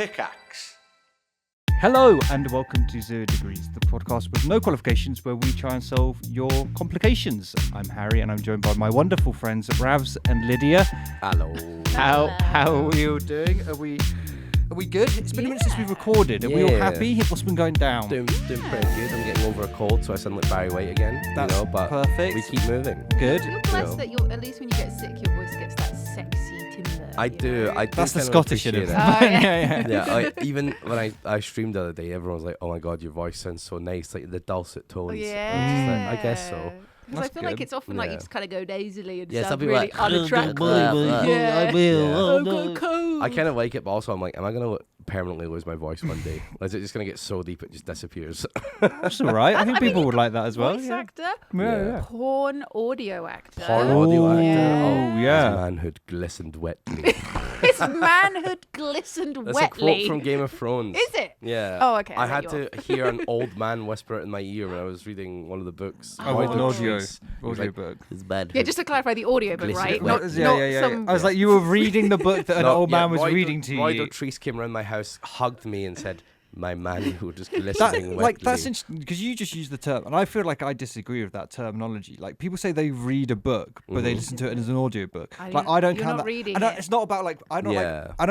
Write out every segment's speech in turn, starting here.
Pickaxe. Hello and welcome to 0 Degrees, the podcast with no qualifications where we try and solve your complications. I'm Harry and I'm joined by my wonderful friends Ravs and Lydia. Hello. How are we all doing? Are we good? It's been a minute since we've recorded. Are we all happy? What's been going down? Doing pretty good. I'm getting over a cold, so I sound like Barry White again. That's but perfect. we keep moving. Good. You're blessed that you're, at least when you get sick, your voice gets that sexy timbre. I do. That's the kind of Scottish in appreciate it. Oh, yeah. Yeah, even when I streamed the other day, everyone was like, "Oh my god, your voice sounds so nice, like the dulcet tones." Yeah. I'm just like, I guess so. Because I feel like it's often like you Yeah. just kind of go nasally and Yeah, some sound people really are like, unattractive. Yeah. Yeah. Yeah. I've got a cold. I kind of like it, but also I'm like, am I gonna permanently lose my voice one day? Or is it just gonna get so deep it just disappears? That's all right. I think people would like that as well. Voice Yeah. actor, Yeah. porn audio actor. Porn audio actor. Yeah. Oh, yeah. His manhood glistened wetly. His manhood glistened That's a quote wetly. from Game of Thrones. Is it? Yeah. Oh, okay. I let had you to off. hear an old man whisper it in my ear when I was reading one of the books. Oh, Why an don't audio trees- He was book. like, his manhood. Yeah, just to clarify, the audiobook, Glisten right? wet. Not, Yeah. not some. I was like, you were reading the book that an No, old yeah, man was Roy reading Do- to Roy you. Dotrice came around my house, hugged me, and said, "My manhood is glistening That, wetly." like that's interesting because you just use the term, and I feel like I disagree with that terminology. Like people say they read a book, but they listen to it as an audiobook. I Like don't- I don't you're count not that. reading I don't, it. it's not about like I don't Yeah. like I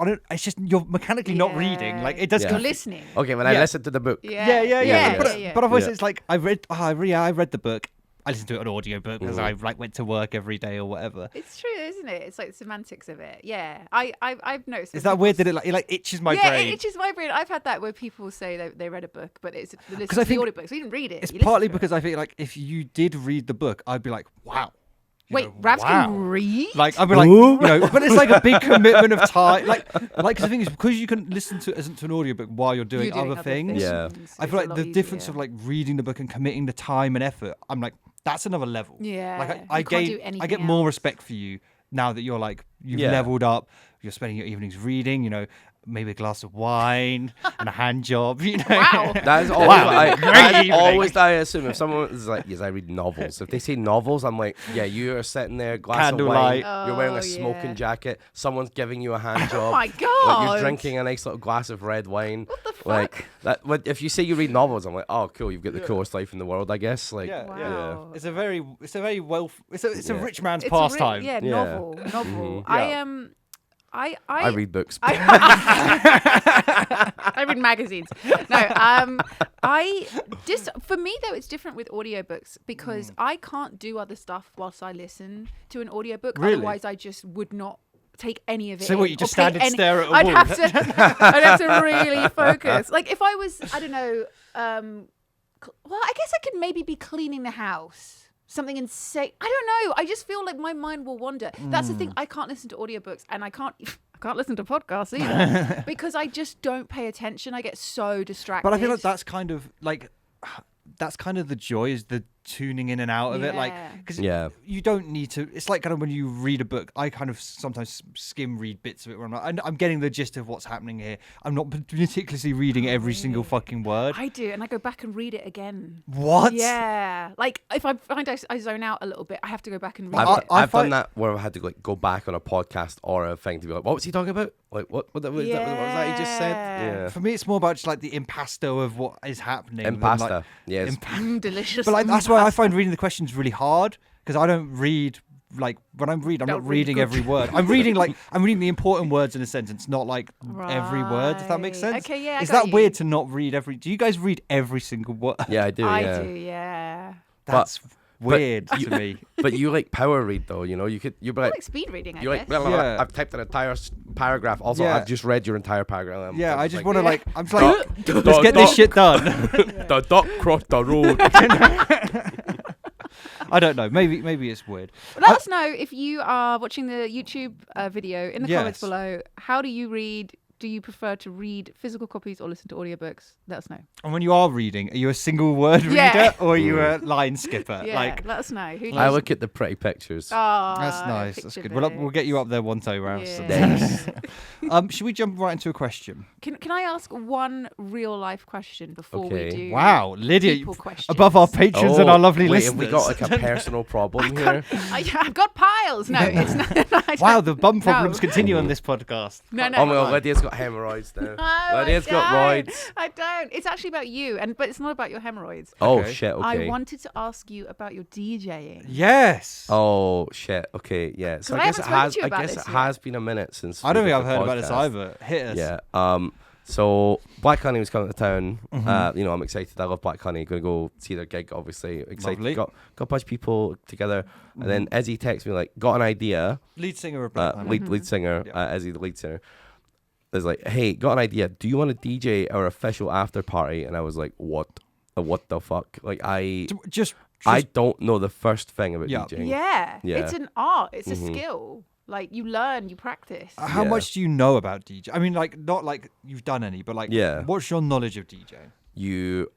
don't. It's just you're mechanically not reading. Like it does. Yeah. You're listening. Okay, when I Yeah. listened to the book. Yeah. Yeah. But, yeah. but otherwise, Yeah. it's like I read the book. I listened to it on audiobook because I like went to work every day or whatever. It's true, isn't it? It's like the semantics of it. Yeah, I've noticed. Is that weird that it like itches my yeah, brain? it itches my brain. I've had that where people say they read a book, but it's they listen I to the think audiobook, so you didn't read it. It's you listened partly to it. because I feel like if you did read the book, I'd be like, wow. You Wait, know, Ravs wow. can read? Like I'd be like, but it's like a big commitment of time. Like, cause the thing is, because you can listen to it to an audiobook while you're doing, other things. Yeah. I feel like the difference of like reading the book and committing the time and effort. I'm like, that's another level. Yeah, Like you I can't do I anything get more else. respect for you now that you're like you've Yeah. leveled up. You're spending your evenings reading. You know, maybe a glass of wine and a hand job. You know. Wow. That is always, Wow. that's evening. always I assume. If someone is like, yes, I read novels. If they say novels, I'm like, yeah, you are sitting there, glass Candlelight. of wine, you're wearing Oh, a smoking yeah. jacket, someone's giving you a hand job. Oh my Like, god! you're drinking a nice little glass of red wine. What the fuck? Like that. If you say you read novels, I'm like, oh, cool. You've got the coolest life in the world, I guess. Like, Yeah, Wow. It's a very it's a Yeah. rich man's It's a pastime. yeah, Yeah. novel. Mhm. I read books. I read magazines. No, for me though, it's different with audiobooks because I can't do other stuff whilst I listen to an audiobook. Really? Otherwise, I just would not take any of it. So what, in you just or pay stand and stare at a I'd wall? have to. I'd have to really focus. Like if I was, I don't know. Well, I guess I could maybe be cleaning the house. Something insane. I don't know. I just feel like my mind will wander. That's the thing. I can't listen to audiobooks and I can't listen to podcasts either because I just don't pay attention. I get so distracted. But I feel like that's kind of the joy is the tuning in and out of it, like Yeah. because Yeah. you don't need to. It's like kind of when you read a book. I kind of sometimes skim read bits of it where I'm like, I'm getting the gist of what's happening here. I'm not meticulously reading every single fucking word. I do, and I go back and read it again. What? Yeah, like if I find I zone out a little bit, I have to go back and read it. I've done find- that where I had to like go back on a podcast or a thing to be like, what was he talking about? Like what was that he just said? Yeah. For me, it's more about just like the impasto of what is happening. than, Impasta. like, Yes. Delicious. But like that's why I find reading the questions really hard because I don't read like when I'm reading, I'm Don't not read reading good. every word. I'm reading the important words in a sentence, not like every word. If that makes Right. sense. Okay, yeah, I Is got that you. weird to not read every? Do you guys read every single word? Yeah, I do. I yeah. do, yeah. That's weird to me. But you like power read though, you know? You'd be I like, like speed reading, I you're guess. like, well, Yeah. I've typed an entire paragraph. Also, Yeah. I've just read your entire paragraph. Yeah, I just want to. to like. I'm just like, let's get this shit done. The duck crossed the road. I don't know. Maybe it's weird. Let us know if you are watching the YouTube video in the comments Yes. below. How do you read? Do you prefer to read physical copies or listen to audiobooks? Let us know. And when you are reading, are you a single word Yeah. reader or are you a line skipper? Yeah, Like, let us know. Who do I you- look at the pretty pictures. Oh, that's nice. That's picture good. We'll get you up there one day, Ralph. Yeah. Should we jump right into a question? Can I ask one real life question before we Okay. do? Wow, Lydia, people questions? above our patrons and our lovely wait, listeners. have we got like a personal problem here? I've got piles. No, it's not. Wow, the bum problems No. continue on this podcast. No. Oh my come god, on. Lydia's got got hemorrhoids now. No, Lydia's got roids. I don't. It's actually about you, but it's not about your hemorrhoids. Oh Okay. shit. Okay. I wanted to ask you about your DJing. Yes. Oh shit. Okay. Yeah. So 'Cause I I guess haven't it spoken has. to you I about guess this it yet. has been a minute since. I don't we think did I've the heard about this podcast. either. Hit us. Yeah. So Black Honey was coming to town. Mhm. You know, I'm excited. I love Black Honey. Going to go see their gig. Obviously, excited. Lovely. Got a bunch of people together, and then Izzy texts me like, "Got an idea." Lead singer of Black Honey. Lead singer, Yeah. Izzy, the lead singer, is like, "Hey, got an idea. Do you want to DJ our official after party?" And I was like, "What? What the fuck?" Like Just I don't know the first thing about Yeah. DJing. Yeah. Yeah. It's an art. It's a Mhm. skill. Like you learn, you practice. how Yeah. much do you know about DJ? I mean, like not like you've done any, but like, Yeah. what's your knowledge of DJing? You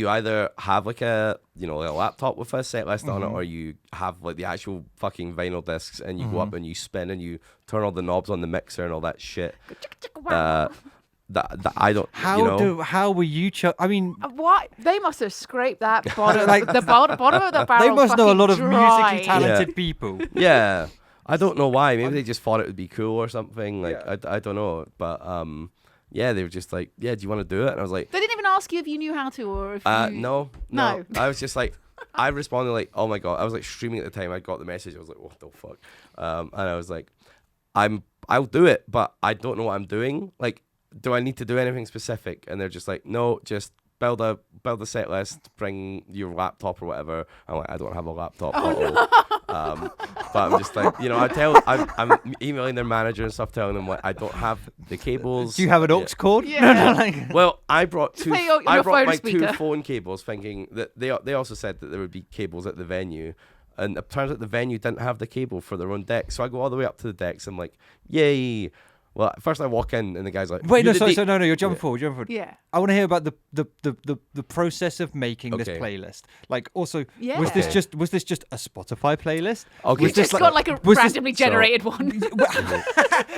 either have like a laptop with a set list on it, or you have like the actual fucking vinyl discs, and you go up and you spin and you turn all the knobs on the mixer and all that shit. That I don't. How were you? I mean, What? They must have scraped that bottom, Like- the bottom of the barrel. they must know a fucking lot of dry. musically talented people. Yeah, I don't know why. Maybe they just thought it would be cool or something. Like Yeah. I don't know, but yeah, they were just like, yeah, do you want to do it? And I was like, They didn't even ask you if you knew how to or if you... no. No. I was just like, I responded like, oh my god. I was like streaming at the time. I got the message. I was like, what the fuck? And I was like, I'll do it, but I don't know what I'm doing. Like, do I need to do anything specific? And they're just like, no, just build a set list, bring your laptop or whatever. I'm like, I don't have a laptop. But I'm just like, I'm emailing their manager and stuff, telling them like I don't have the cables. Do you have an aux cord? Yeah. Well, I brought two. play your I brought phone my speaker. two phone cables, thinking that they also said that there would be cables at the venue, and it turns out the venue didn't have the cable for their own deck. So I go all the way up to the decks. I'm like, yay! Well, first I walk in and the guy's like, Wait, "You no, the so D-" no, you're jumping forward. You're jumping forward. Yeah. I want to hear about the process of making this Okay. playlist. Like, also, Yeah. was this Okay. just a Spotify playlist? Okay. Was You this just got like a was this- randomly generated one.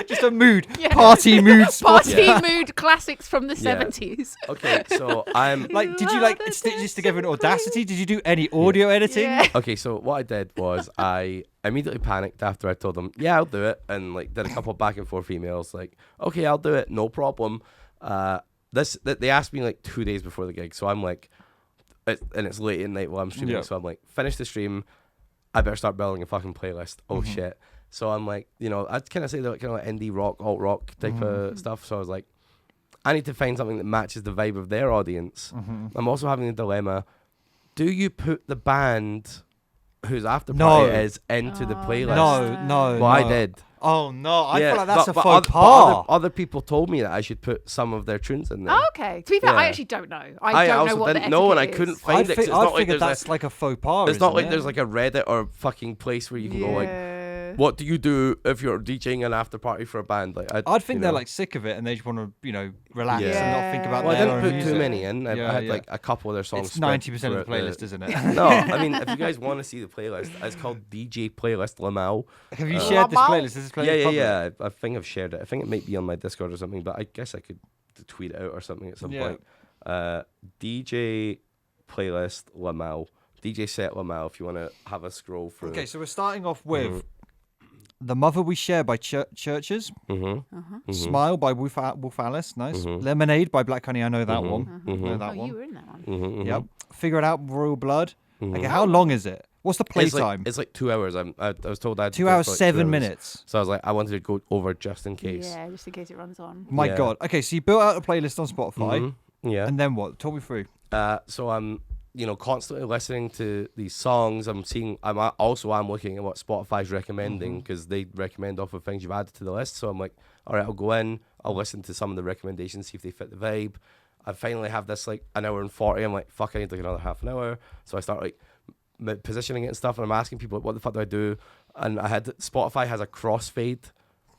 just a mood, Yeah. party mood spot? Party Yeah. mood classics from the Yeah. 70s. Okay, so I'm Like, did you Love like it, stitch this it's together in so Audacity? Did you do any audio editing? Yeah. okay. So what I did was I immediately panicked after I told them, yeah, I'll do it, and like did a couple back and forth emails, like, okay, I'll do it, no problem. They asked me like 2 days before the gig, so I'm like, and it's late at night while I'm streaming, Yeah. so I'm like, finish the stream, I better start building a fucking playlist. Oh shit! So I'm like, I kind of say that kind of like indie rock, alt rock type of stuff. So I was like, I need to find something that matches the vibe of their audience. I'm also having a dilemma: do you put the band whose after party No. it is into the Oh, playlist? No. Well, I did. Oh no, I Yeah, feel like that's but a faux but pas. other people told me that I should put some of their tunes in there. Oh, okay. To be fair, I Yeah. actually don't know. I I don't also know what didn't the know, and I etiquette couldn't is. find it. 'cause it's I not like figured there's that's like a faux pas. It's not isn't like it? there's like a Reddit or fucking place where you can go like, Yeah. what do you do if you're DJing an after party for a band? Like, I'd think they're like sick of it and they just want to, relax Yeah. and not think about Well, I their didn't own put music. too many in. I Yeah, had yeah. like a couple of their songs. It's 90% of the playlist, isn't it? No, I mean, if you guys want to see the playlist, it's called DJ Playlist Lamau. Have you shared this playlist? Is this playlist public? Yeah. I think I've shared it. I think it might be on my Discord or something, but I guess I could tweet it out or something at some Yeah. point. DJ Playlist Lamau. DJ Set Lamau, if you want to have a scroll through. Okay, so we're starting off with The Mother We Share by Churches, Smile by Wolf Alice, nice. Lemonade by Black Honey, I know that one. I know that Oh, one. you were in that one. Yep. Figure It Out, Royal Blood. Okay, how long is it? What's the playtime? It's like 2 hours. I was told I had to 2 do it hours, for like 7 2 hours. minutes. So I was like, I wanted to go over just in case. Yeah, just in case it runs on. My Yeah. God. Okay, so you built out a playlist on Spotify, Yeah. and then what? Talk me through. So I'm, constantly listening to these songs. I'm looking at what Spotify's recommending because they recommend off of things you've added to the list. So I'm like, all right, I'll go in, I'll listen to some of the recommendations, see if they fit the vibe. I finally have this like an hour and 40. I'm like, fuck, I need like another half an hour. So I start like positioning it and stuff, and I'm asking people like, what the fuck do I do? And Spotify has a crossfade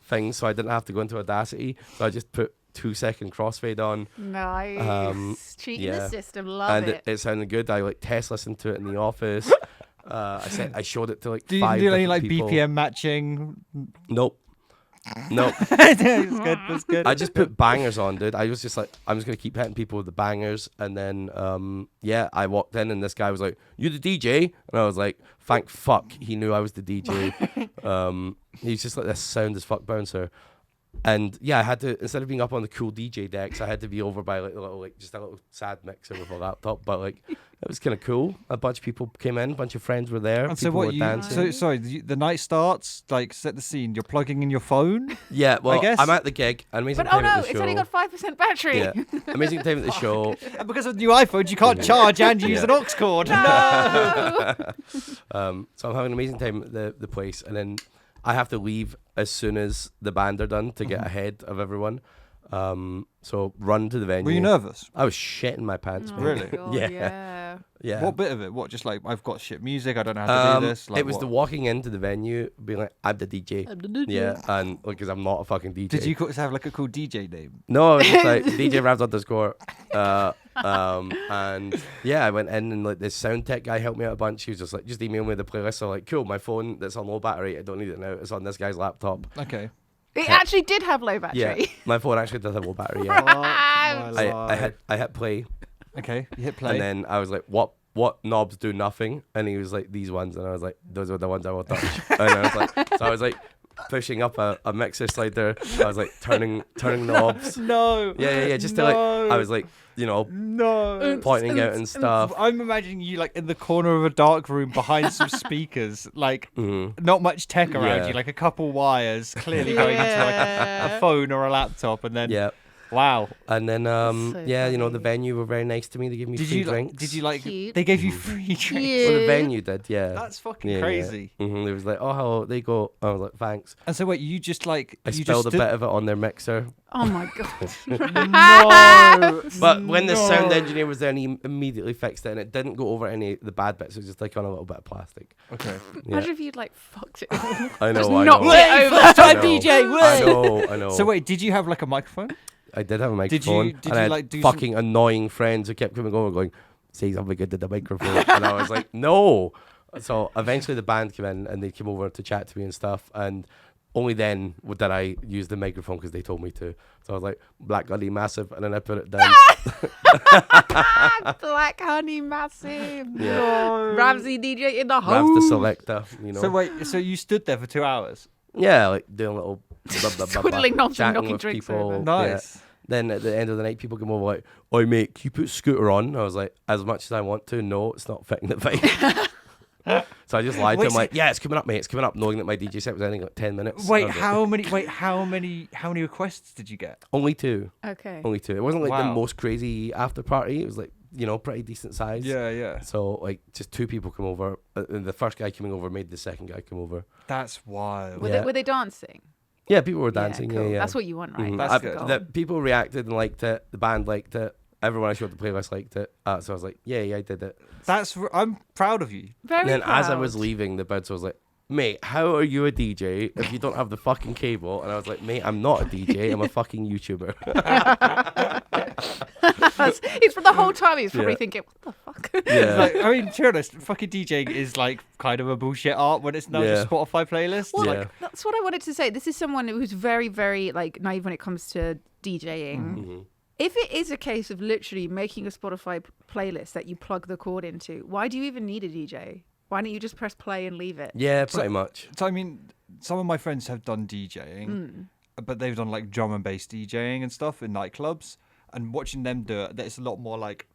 thing, so I didn't have to go into Audacity. So I just put 2-second crossfade on. Nice. Cheating yeah. the system. Love And it. it sounded good. I like test listened to it in the office. I showed it to like Do you 5 do any different like people. BPM matching? Nope. That's good. That's good. I just put bangers on, dude. I was just like, I'm just gonna keep hitting people with the bangers, and then I walked in and this guy was like, "You the DJ?" And I was like, "Thank fuck, he knew I was the DJ." He's just like this sound as fuck bouncer. And yeah, I had to, instead of being up on the cool DJ decks, I had to be over by like just a little sad mixer with a laptop. But like, it was kind of cool. A bunch of people came in, a bunch of friends were there. And people so what were you? dancing. So sorry, the night starts. Like, set the scene. You're plugging in your phone. Yeah, well, I guess. I'm at the gig. Amazing But oh time at no, the it's show. only got 5% battery. Yeah, amazing time at the show. And because of new iPhones, you can't charge and use an aux cord. No. So I'm having an amazing time at the place, and then I have to leave as soon as the band are done to get ahead of everyone. So run to the venue. Were you nervous? I was shitting my pants. Oh mate. Really? God, Yeah. yeah. Yeah. What bit of it? What? Just like I've got shit music. I don't know how to do this. Like, it was what? the walking into the venue, being like, "I'm the DJ." Yeah, and because I'm not a fucking DJ. Did you have like a cool DJ name? No, it was just like DJ Ravs underscore. And yeah, I went in and like this sound tech guy helped me out a bunch. He was just like, just email me the playlist. So like, cool, my phone that's on low battery, I don't need it now. It's on this guy's laptop. Okay. It actually did have low battery. Yeah, my phone actually does have low battery. Yeah. I hit play, Okay, you hit play. and then I was like, what knobs do nothing? And he was like, these ones, and I was like, those are the ones I will touch. And I was like, so I was like pushing up a mixer slider. I was like turning knobs. No. Yeah. Just to like, I was like, No. pointing out and stuff. I'm imagining you like in the corner of a dark room behind some speakers, like Mhm. not much tech around Yeah. you, like a couple wires clearly going into like a phone or a laptop, and then Yeah. wow. And then so yeah, the funny. venue were very nice to me. They gave me Did free you drinks. did you like? Cute. They gave you free drinks. Yeah. Well, the venue did, yeah. That's fucking Yeah, crazy. Yeah. It was like, oh, hello. They go. I was like, thanks. And so wait, you just like I you spilled a just bit of it on their mixer. Oh my God. no. But when the sound No. engineer was there, and he immediately fixed it, and it didn't go over any of the bad bits. It was just like on a little bit of plastic. Okay. Yeah. Imagine if you'd like fucked it. I know. Just I knocked know. it over. First time I know. DJ. I know. So wait, did you have like a microphone? I did have a Did you- microphone. did and you, I had like, do some- fucking annoying friends who kept coming over going, say something good to the microphone. And I was like, no. So eventually the band came in and they came over to chat to me and stuff. And only then did I use the microphone because they told me to. So I was like, Black Honey Massive. And then I put it down. Black Honey Massive. Yeah. Ramsey DJ in the Rav home. the selector, So wait, so you stood there for 2 hours? Yeah, like doing a little blah, blah, blah, Twiddling knobs and chatting knocking with drinks people. over. Nice. Yeah. Then at the end of the night, people come over like, "Oi, mate, can you put Scooter on?" I was like, "As much as I want to, no, it's not fitting the vibe." So I just lied to Wait, him so- like, "Yeah, it's coming up, mate. It's coming up," knowing that my DJ set was ending like 10 minutes. Wait, I was like, how many requests did you get? Only two. Okay. Only two. It wasn't like the Wow. most crazy after party. It was like, pretty decent size. Yeah. So like, just two people come over. And the first guy coming over made the second guy come over. That's wild. Were, Yeah. they dancing? Yeah, people were dancing. cool. Yeah. That's what you want, right? Mhm. That's I- good. the people reacted and liked it. The band liked it. Everyone I showed the playlist liked it. So I was like, yeah, I did it. I'm proud of you. Very And then as I was proud. leaving, the bouncer was like, "Mate, how are you a DJ if you don't have the fucking cable?" And I was like, "Mate, I'm not a DJ. I'm a fucking YouTuber." He's for the whole time he's probably Yeah. thinking, what the fuck? Yeah. Like, I mean, to be honest, fucking DJing is like kind of a bullshit art when it's not just Yeah. Spotify playlists. Well, Yeah. Like, that's what I wanted to say. This is someone who's very, very like naive when it comes to DJing. Mhm. If it is a case of literally making a Spotify playlist that you plug the cord into, why do you even need a DJ? Why don't you just press play and leave it? Yeah, pretty much. so I mean, some of my friends have done DJing, but they've done like drum and bass DJing and stuff in nightclubs. And watching them do it, it's a lot more like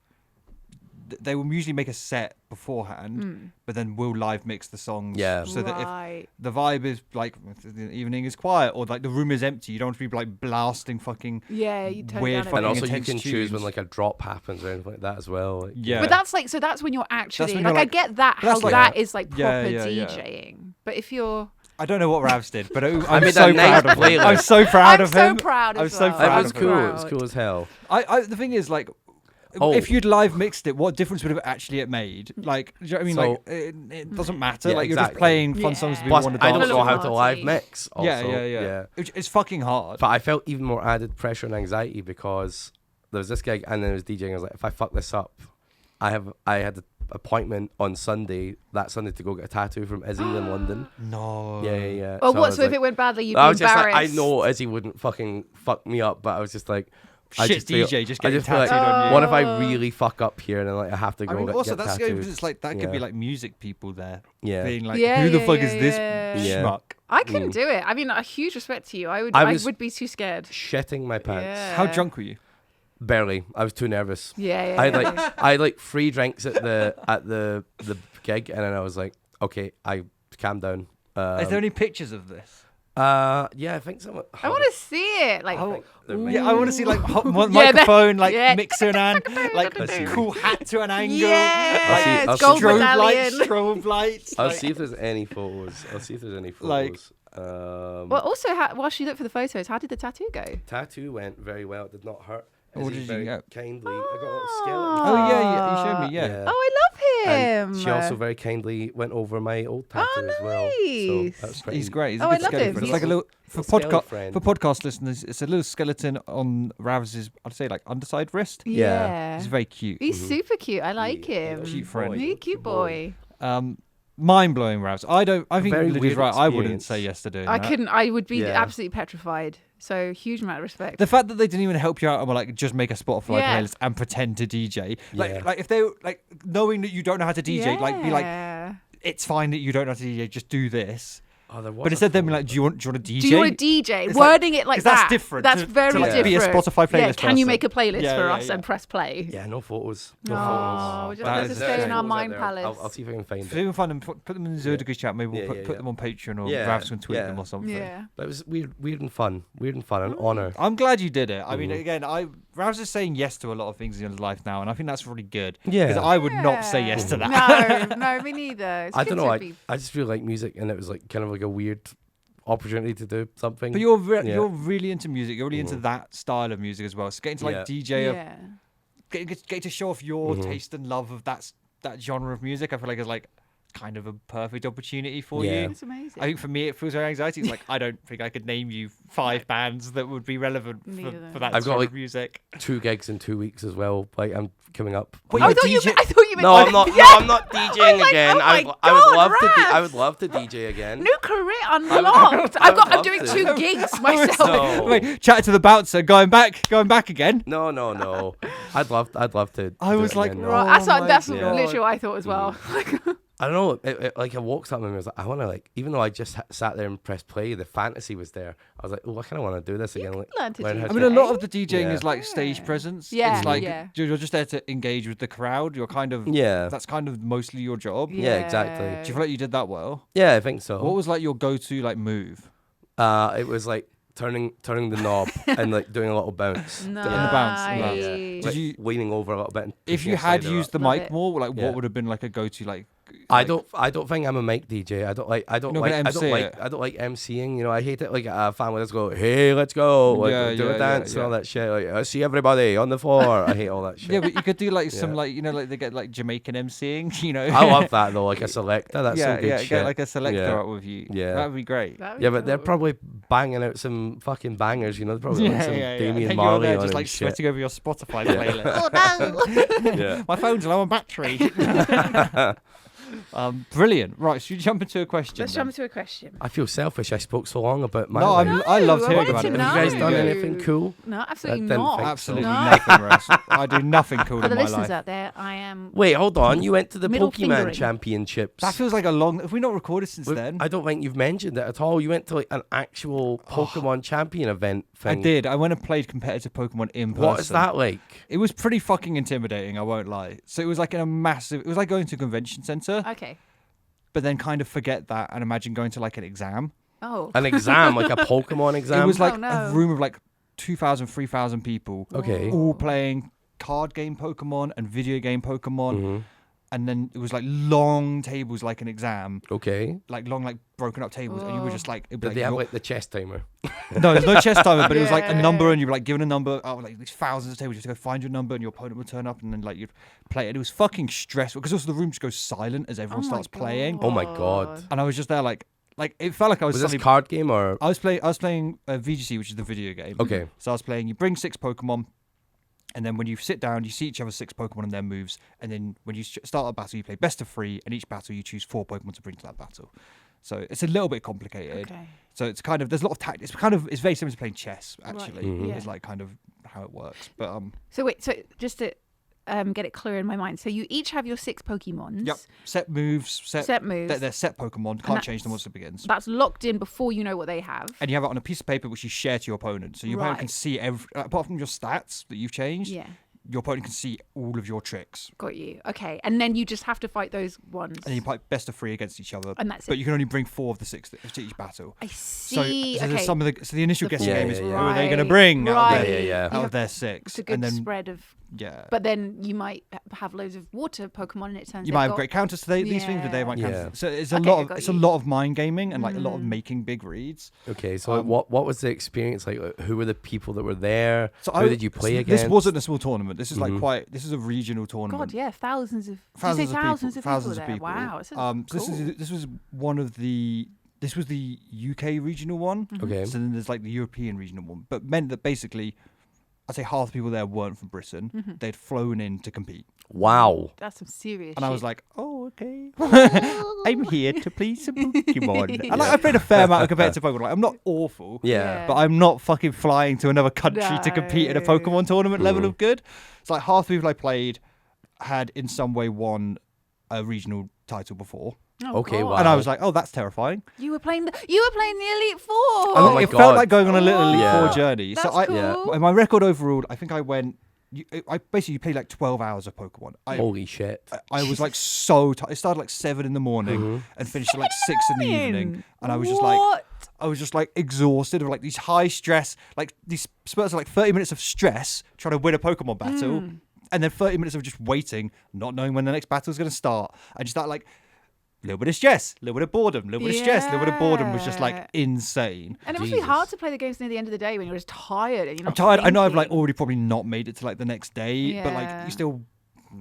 they will usually make a set beforehand, but then we'll live mix the songs. Yeah. So that if Right. the vibe is like the evening is quiet or like the room is empty, you don't want to be like blasting fucking. Yeah, you turn Weird down fucking And also, you intense can choose when tunes. like a drop happens or anything like that as well. Like, Yeah. But that's like, so that's when you're actually, when like, you're I like- get that, but that's how like- that is like Yeah, proper yeah, yeah. DJing. But if you're, I don't know what Ravs did, but I'm made so a nice proud of him. playlist. I'm so proud I'm of so him. proud I'm as so well. proud it was of him. cool. Proud. It was cool as hell. The thing is, like, Oh. if you'd live mixed it, what difference would have actually it made? Like, do you know what I mean? So- Like, it doesn't matter. Yeah, like, you're just exactly. playing fun Yeah. songs that people Plus, want to I dance don't know to. how to live Party. mix. Also. Yeah. It's fucking hard. But I felt even more added pressure and anxiety because there was this gig and then there was DJing. I was like, if I fuck this up, I had an appointment on that Sunday to go get a tattoo from Izzy in London. No. Yeah. oh, So I what? was So if like- it went badly, you'd I be was just like, embarrassed. I know Izzy wouldn't fucking fuck me up, but I was just like, shit DJ just getting feel like, tattooed on you. what if I really fuck up here and then like I have to go I mean, get also that's good tattooed? because it's like that could be like music people there being like, Yeah, who the yeah, fuck yeah, is this yeah. schmuck? I couldn't do it. I mean, a huge respect to you. I was would be too scared. shitting my pants. Yeah. How drunk were you? Barely. I was too nervous. Yeah, I had like 3 drinks at the gig, and then I was like, okay, I calm down. Is there any pictures of this? Yeah, I think so. I want to see it. Like, Yeah, I want to see like Yeah, microphone, like yeah. mixer in hand, like cool hat to an angle, yeah, I'll it's see- gold strobe medallion. lights, strobe lights. I'll like- see if there's any photos. Like- Well, also, while she looked for the photos, how did the tattoo go? Tattoo went very well. It did not hurt. What Izzy did you very get? kindly. I got a little skeleton. Oh yeah, you showed me. Yeah. Oh, I love him. And she also very kindly went over my old tattoo as well. nice. So that's pretty. He's great. He's Oh, a I good love skeleton. him. It's like a little for Skeleton podcast friend. for podcast listeners. It's a little skeleton on Ravs's, I'd say, like underside wrist. Yeah. He's very cute. He's super cute. I like Yeah, him. Cute friend. He's a cute boy. Mind blowing, Ravs. I think Very Lydia's weird right. I wouldn't experience. say yes to doing I that. couldn't. I would be Yeah. absolutely petrified. So huge amount of respect. The fact that they didn't even help you out and were like, just make a Spotify Yeah. playlist and pretend to DJ. Like, Yeah. like if they like knowing that you don't know how to DJ, like be like, Yeah. it's fine that you don't know how to DJ, just do this. Oh, there was But a instead, they'd be photo. like, do you want to DJ? Do you want to DJ? It's like- Wording it like 'cause that. that's different That's to- very to, like, different. be a Spotify Yeah, playlist can you person. make a playlist Yeah, for yeah, us yeah. and press play? Yeah, no photos. No Oh, photos. we just That have to is stay in very our Photos out mind there. palace. I'll see if I can find If it. you can find them, put them in the Zerdiger's chat. Maybe we'll Yeah, put them on Patreon or Yeah, Ravs can tweet yeah. them or something. Yeah. But it was weird and fun. An honor. I'm glad you did it. I mean, Mhm. again, Ravs is saying yes to a lot of things in his life now, and I think that's really good. Yeah. Because I would not say yes to that. No, me neither. It's I good don't know. to be- I just feel like music, and it was like kind of like a weird opportunity to do something. But you're Yeah. you're really into music. You're really into Mhm. that style of music as well. So getting to like Yeah. DJ, yeah. get to show off your Mhm. taste and love of that genre of music. I feel like is like kind of a perfect opportunity for Yeah. you. It's amazing. I think for me it feels very anxiety. It's like I don't think I could name you 5 bands that would be relevant Neither. for that I've got, sort like, of music. 2 gigs in 2 weeks as well. Like I'm coming up. But I you're thought you. DJ I thought you meant. No, I'm not. Yeah. No, I'm not DJing like, again. oh my I would God, love to. I Ravs. would love to DJ again. New career unlocked. I'm love doing to. 2 gigs myself. No. Wait, chatted to the bouncer, going back again. No. I'd love to. I do was it like, again, oh, though. Right, that's my literally God. what I thought as well. I don't know. Like I walked up and I was like, I want to like, even though I just sat there and pressed play, the fantasy was there. I was like, oh, I kind of want to do this again. Like, learn to how DJ. I mean, a lot of the Yeah. DJing is like stage presence. Yeah, It's like yeah. you're just there to engage with the crowd. You're kind of Yeah. That's kind of mostly your job. Yeah, exactly. Do you feel like you did that well? Yeah, I think so. What was like your go-to like move? It was like turning the knob and like doing a little bounce. Nice. In the bounce, Nice. Like, you- leaning over a little bit. And If pushing you a had slider used up. the Love mic it. more, like Yeah. what would have been like a go-to like? I don't think I'm a mic DJ. I don't like You're not gonna MC it? I don't like MCing. You know, I hate it. Like a fan would just go, "Hey, let's go!" Like, Yeah, do yeah, a dance and all yeah. that shit. Like, I see everybody on the floor. I hate all that shit. Yeah, but you could do like some Yeah. like like they get like Jamaican MCing. You know. I love that though. Like a selector. That's some good yeah. shit. Get like a selector Yeah. out with you. Yeah. That'd be great. That'd be Yeah, but they're cool. probably banging out some fucking bangers. You know, they're probably like some Damian And Marley you're there on just and like shit. sweating over your Spotify Yeah. playlist. Oh no! Yeah. My phone's low on battery. Brilliant. Right, should we jump into a question? Let's then? jump into a question. I feel selfish. I spoke so long about my. No, life. I loved I hearing wanted about to it. Have you guys done know. anything cool? No, absolutely didn't not. think so. Absolutely No. nothing, Russ. I do nothing cool For in the my listeners life. out there, I am. Wait, hold on. You went to the Middle Pokemon fingering. Championships. That feels like a long. Have we not recorded since then? I don't think you've mentioned it at all. You went to like an actual Pokemon champion event I thing. did. I went and played competitive Pokemon in person. What is that like? It was pretty fucking intimidating. I won't lie. So it was like in a massive. It was like going to a convention center, Okay. but then kind of forget that and imagine going to like an exam. Oh. An exam, like a Pokemon exam? It was like Oh, no. a room of like 2,000, 3,000 people, Okay. all playing card game Pokemon and video game Pokemon, Mhm. and then it was like long tables like an exam, Okay. like long like broken up tables, and you were just like, it'd be Did they have you're- like the chess timer? no, there's no chess timer, but it was like a Yeah. number, and you were like given a number out of like these thousands of tables. You have to go find your number, and your opponent would turn up, and then like you'd play it. It was fucking stressful because also the room just goes silent as everyone Oh my starts playing, Oh my God. and I was just there like it felt like I was Was this suddenly. card game or? I was playing VGC, which is the video game. Okay. So I was playing. You bring 6 Pokemon, and then when you sit down, you see each other's 6 Pokemon and their moves, and then when you start a battle, you play best of 3, and each battle you choose 4 Pokemon to bring to that battle. So it's a little bit complicated. Okay. So it's kind of there's a lot of tactics. It's very similar to playing chess actually. Mhm. Yeah. It's like kind of how it works. But So wait, so just to get it clear in my mind, so you each have your 6 Pokemons. yep, set moves, Set moves. They're set Pokemon. Can't change them once it begins. That's locked in before you know what they have. And you have it on a piece of paper which you share to your opponent, so your opponent can Right. see apart from your stats that you've changed. Yeah. Your opponent can see all of your tricks. Got you. Okay. And then you just have to fight those ones. And you play best of 3 against each other. And that's but it. you can only bring 4 of the 6 to each battle. I So, see. so okay. there's some of the initial The guessing Yeah, game is yeah, who yeah. are they going to Right, bring out, right. of their, Yeah. out of their 6. It's a good and then spread of. yeah. But then you might have loads of water Pokemon, and it turns. You they've might have got- great counters to these things, but they might Yeah. counter. So it's Okay, I got a you. lot of mind gaming and like a lot of making big reads. Okay, so what was the experience like? Who were the people that were there? So Who did you play against? This wasn't a small tournament. This is like this is a regional tournament. God, yeah, thousands of. Thousands did you say of thousands people. of Thousands people of there? people. Wow. This is So cool. this was one of the. This was the UK regional one. Okay. So then there's like the European regional one, but meant that basically, I'd say half the people there weren't from Britain. They'd flown in to compete, Wow. That's some serious. and I was shit. like, "Oh, okay, I'm here to play some Pokemon." And like, I played a fair amount of competitive Pokemon. Like, I'm not awful, Yeah. but I'm not fucking flying to another country to compete in a No. Pokemon tournament level of good. It's like half the people I played had in some way won a regional title before. Oh, Okay, God. wow. And I was like, oh, that's terrifying. You were playing the Elite Four. Oh my it God. felt like going on a little Elite Yeah. Four journey. That's so cool. my record overall, I think I went. I basically played like 12 hours of Pokemon. Holy shit. I was like so tired. It started like 7 in the morning and finished at like 6 in the evening. And I was just like, What? I was just like exhausted of like these high stress, like these spurts of like 30 minutes of stress trying to win a Pokemon battle. And then 30 minutes of just waiting, not knowing when the next battle is going to start. And just that like, a little bit of stress, a little bit of boredom, a little bit of stress, a little bit of boredom was just Yeah. like insane. And it must be Jesus. hard to play the games near the end of the day when you're just tired and you're I'm not tired. I know I've like thinking. already probably not made it to like the next day, but like Yeah. you still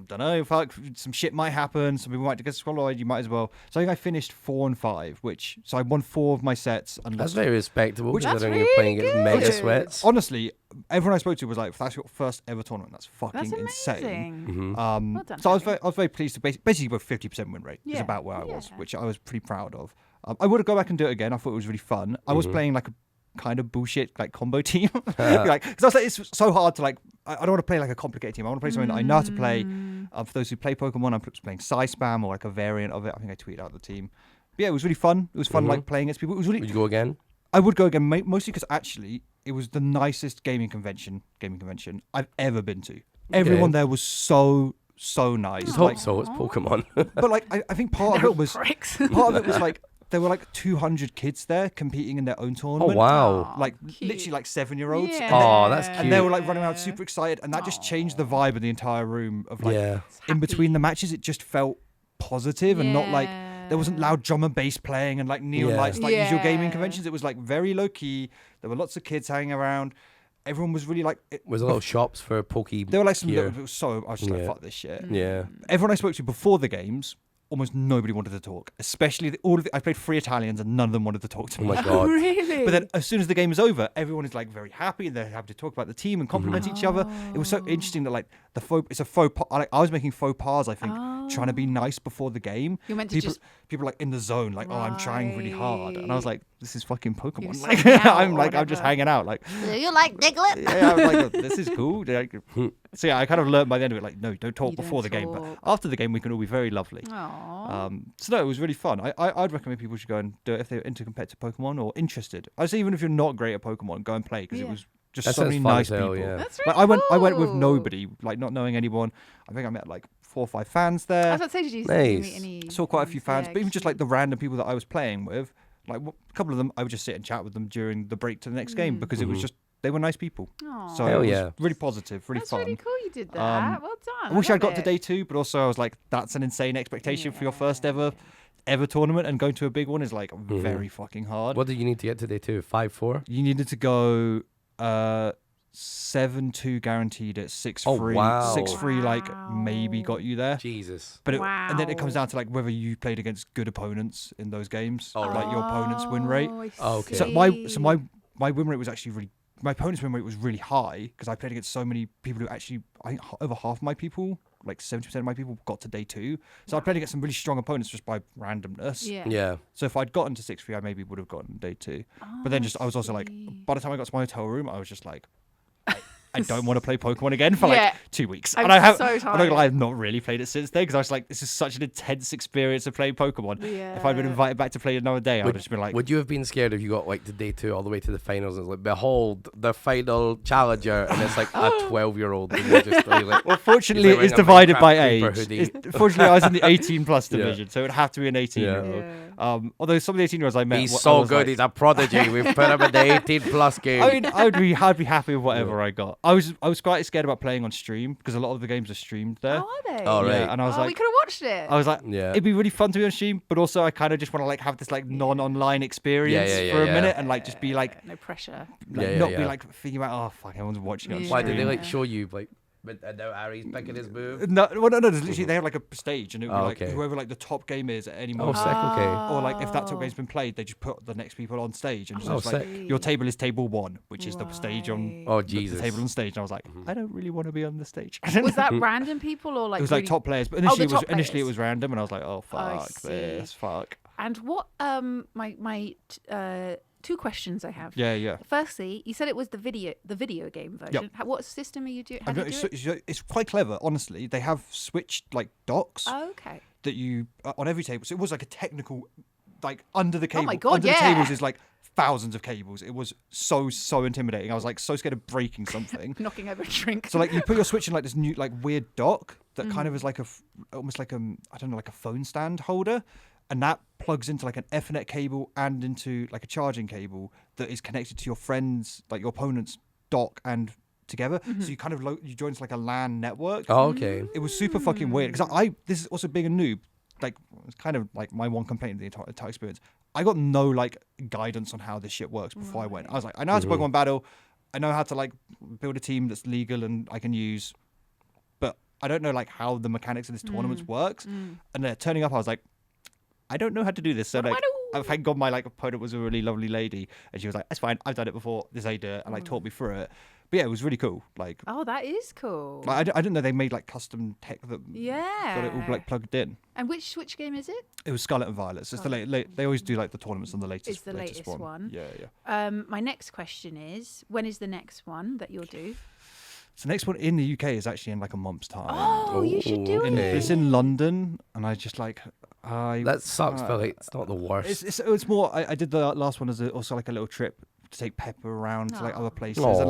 don't know. If like some shit might happen, some people might get disqualified. You might as well. So I think I finished 4 and 5, which so I won 4 of my sets and That's lost. very respectable Which- considering That's you're playing really against mega good. sweats. Honestly, everyone I spoke to was like, "That's your first ever tournament. That's fucking That's insane." amazing. Um, done, so Harry. I was very pleased to basically go 50% win rate is Yeah. about where I was, Yeah. which I was pretty proud of. I would go back and do it again. I thought it was really fun. I was playing like a kind of bullshit like combo team, like because I was like, it's so hard to like. I don't want to play like a complicated team. I want to play something that I know how to play. For those who play Pokemon, I'm playing Psy Spam or like a variant of it. I think I tweeted out the team. But yeah, it was really fun. It was fun like playing against people. It was really. Would you go again? I would go again, mostly because actually it was the nicest gaming convention I've ever been to. Everyone there was so nice. Just Like, hope so. It's Pokemon. but like I think part of They're it was pricks. part of it was like there were like 200 kids there competing in their own Oh tournament. wow. Like cute. literally like 7-year-olds. Yeah. And, they, Oh, that's and they were like cute. running around super excited, and that just changed the vibe of the entire room. Of like Yeah. in between the matches, it just felt positive and not like there wasn't loud drum and bass playing and like neon Yeah. lights like usual gaming Yeah. conventions. It was like very low key. There were lots of kids hanging around. Everyone was really like. Was a lot of shops for Poke There were like some gear. little. It was so I was just like Yeah. fuck this shit. Yeah. Everyone I spoke to before the games, almost nobody wanted to talk. Especially I played 3 Italians and none of them wanted to talk to Oh me. my god. Really? But then as soon as the game is over, everyone is like very happy and they're happy to talk about the team and compliment each other. It was so interesting that like it's a faux pas. Like, I was making faux pas, I think, trying to be nice before the game. You're meant to people, just- people like in the zone, like, oh, I'm trying really hard. And I was like, this is fucking Pokemon. You're Like, signing out I'm or like, I'm just whatever. hanging out. Like, Do you like Diglett? yeah, I was like, this is cool. Like, so yeah, I kind of learned by the end of it, like, no, don't talk You before don't the game, but talk. after the game, we can all be very lovely. Aw. So no, it was really fun. I'd recommend people should go and do it if they're into competitive Pokemon or interested. I'd say even if you're not great at Pokemon, go and play because it Yeah. was just That so sounds many fun nice as hell, people. yeah. That's Like really I went with cool. nobody, like not knowing anyone. I think I met like 4 or 5 fans I there. was about to say, did you Nice. meet any? Saw quite a few fans, Yeah, but even just like cute. the random people that I was playing with, like a couple of them, I would just sit and chat with them during the break to the next game because it was just they were nice people. Aw. So Hell it was yeah. really positive, really That's fun. really cool. You did that. Well done. I wish I'd love got to it. day 2, but also I was like, that's an insane expectation for your first ever tournament, and going to a big one is like very fucking hard. What did you need to get today too? 5-4? You needed to go 7-2 guaranteed at 6-3. Oh, wow. 6-3 like maybe got you there. Jesus. But and then it comes Wow. down to like whether you played against good opponents in those games, Oh, like your opponent's win rate. I Oh, okay. So see. my win rate was actually really. My opponent's win rate was really high because I played against so many people who actually, I think over half my people, like 70% of my people, got to day 2. So I played against some really strong opponents just by randomness. Yeah. Yeah. So if I'd gotten to 6-3, I maybe would have gotten day 2. But then I was also like, by the time I got to my hotel room, I was just like, I don't want to play Pokemon again for Yeah. like 2 weeks. I'm And I have, so I'm not tired. gonna lie, I've not really played it since then because I was like, this is such an intense experience of playing Pokemon. If I'd been Yeah. invited back to play another day, I would have just been like, Would you have been scared if you got like to day 2 all the way to the finals and it's like, behold, the final challenger, and it's like a 12-year-old, and you're just like, well, fortunately, He's like it's wearing a divided Minecraft by Creeper age. hoodie. Fortunately, I was in the 18 plus Yeah. division, so it would have to be an 18-year-old. Yeah. Although some of the 18-year-olds I met, he's I so was good, like- he's a prodigy. We've put him in the 18+ game. I mean, I'd be happy with whatever I got. I was quite scared about playing on stream because a lot of the games are streamed there. Oh, are they? Oh, right. Yeah, and I was we like, could have watched it. I was like, Yeah. it'd be really fun to be on stream, but also I kind of just want to like have this like non-online experience yeah, for a yeah. minute and like just be like, no pressure. not be yeah. like thinking about, oh fuck, everyone's watching it on Yeah. Why stream. did they like show you like? And now Harry's picking his move. No, there's literally they have like a stage and it would be like okay. whoever like the top game is at any Oh, moment. sick. Okay. Or like if that top game's been played, they just put the next people on stage and Oh, just like sick. your table is table 1, which is the stage on Oh, the Jesus. table on stage. And I was like, I don't really want to be on the stage. Was that random people or like? It was like really- top players, but the initially top initially it players. was random, and I was like, oh fuck see. this, fuck. And what? My 2 questions I have. Yeah. Firstly, you said it was the video game version. What system are you doing? How do you do it? It's quite clever, honestly. They have switched like docks Oh, okay. that you on every table. So it was like a technical, like under the cable. Oh my God, under the yeah. tables is like thousands of cables. It was so intimidating. I was like so scared of breaking something. Knocking over a drink. So like you put your switch in like this new like weird dock that Mm-hmm. kind of is like almost like I don't know, like a phone stand holder, and that plugs into like an Ethernet cable and into like a charging cable that is connected to your friend's, like your opponent's dock and together. Mm-hmm. So you kind of you join to like a LAN network. Oh, okay. It was super fucking weird because this is also being a noob. Like it's kind of like my one complaint of the entire experience. I got no like guidance on how this shit works before I went. I was like, I know how to Pokemon battle. I know how to like build a team that's legal and I can use, but I don't know like how the mechanics of this tournament works. And then turning up, I was like, I don't know how to do this. So What do like, I do? thank God my like opponent was a really lovely lady, and she was like, "That's fine. I've done it before. This is how you do it," and like taught me through it. But yeah, it was really cool. Like, Oh, that is cool. I didn't know they made like custom tech that Yeah. got it all like plugged in. And which game is it? It was Scarlet and Violet. So it's the they always do like the tournaments on the latest. It's the latest one. Yeah. My next question is, when is the next one that you'll do? So the next one in the UK is actually in like a month's time. Oh, you should do And it. it's in London, and I just like That sucks, but like, it's not the worst. It's more. I did the last one as also like a little trip to take Pepper around to like other places, and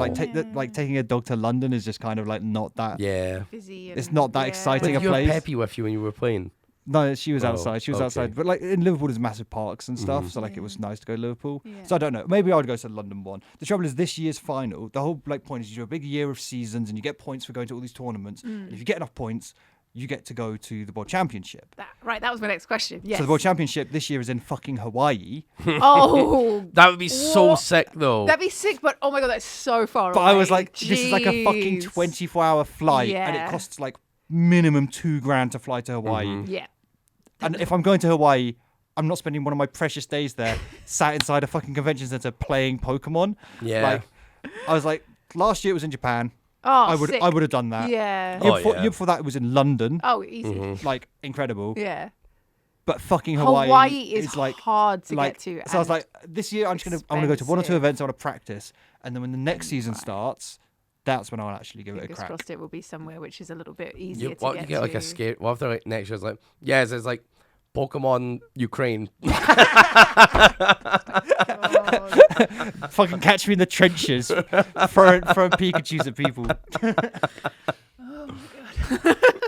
like taking a dog to London is just kind of like not that. Yeah. Busy. It's not that exciting. But a you had place. Peppy with you when you were playing. No, she was Oh, outside. She was okay. outside. But like in Liverpool, there's massive parks and stuff, so like it was nice to go to Liverpool. Yeah. So I don't know. Maybe I would go to the London one. The trouble is this year's final. The whole like point is you do a big year of seasons and you get points for going to all these tournaments. And if you get enough points, you get to go to the World Championship. That was my next question. Yes. So the World Championship this year is in fucking Hawaii. Oh, That would be so What? sick, though. that'd be sick, but oh my god, that's so far But away. I was like, this is like a fucking Jeez. 24-hour flight, and it Yeah. costs like minimum $2,000 to fly to Hawaii. Yeah. And if I'm going to Hawaii, I'm not spending one of my precious days there sat inside a fucking convention center playing Pokemon. Yeah. Like, I was like, last year it was in Japan. Oh, I would have done that. Yeah. Year Oh, before, yeah. year before that it was in London. Oh, easy. Like incredible. Yeah. But fucking Hawaii, Hawaii is like hard to like, get to. So I was and like, this year I'm gonna go to one or two expensive. events. I want to practice, and then when the next season starts, that's when I'll actually give it a fingers crack. crossed it will be somewhere which is a little bit easier to What get you get like to. a scare? What if they're like next year's like, yes, it's like Pokemon Ukraine. Fucking catch me in the trenches, throwing Pikachu's at people.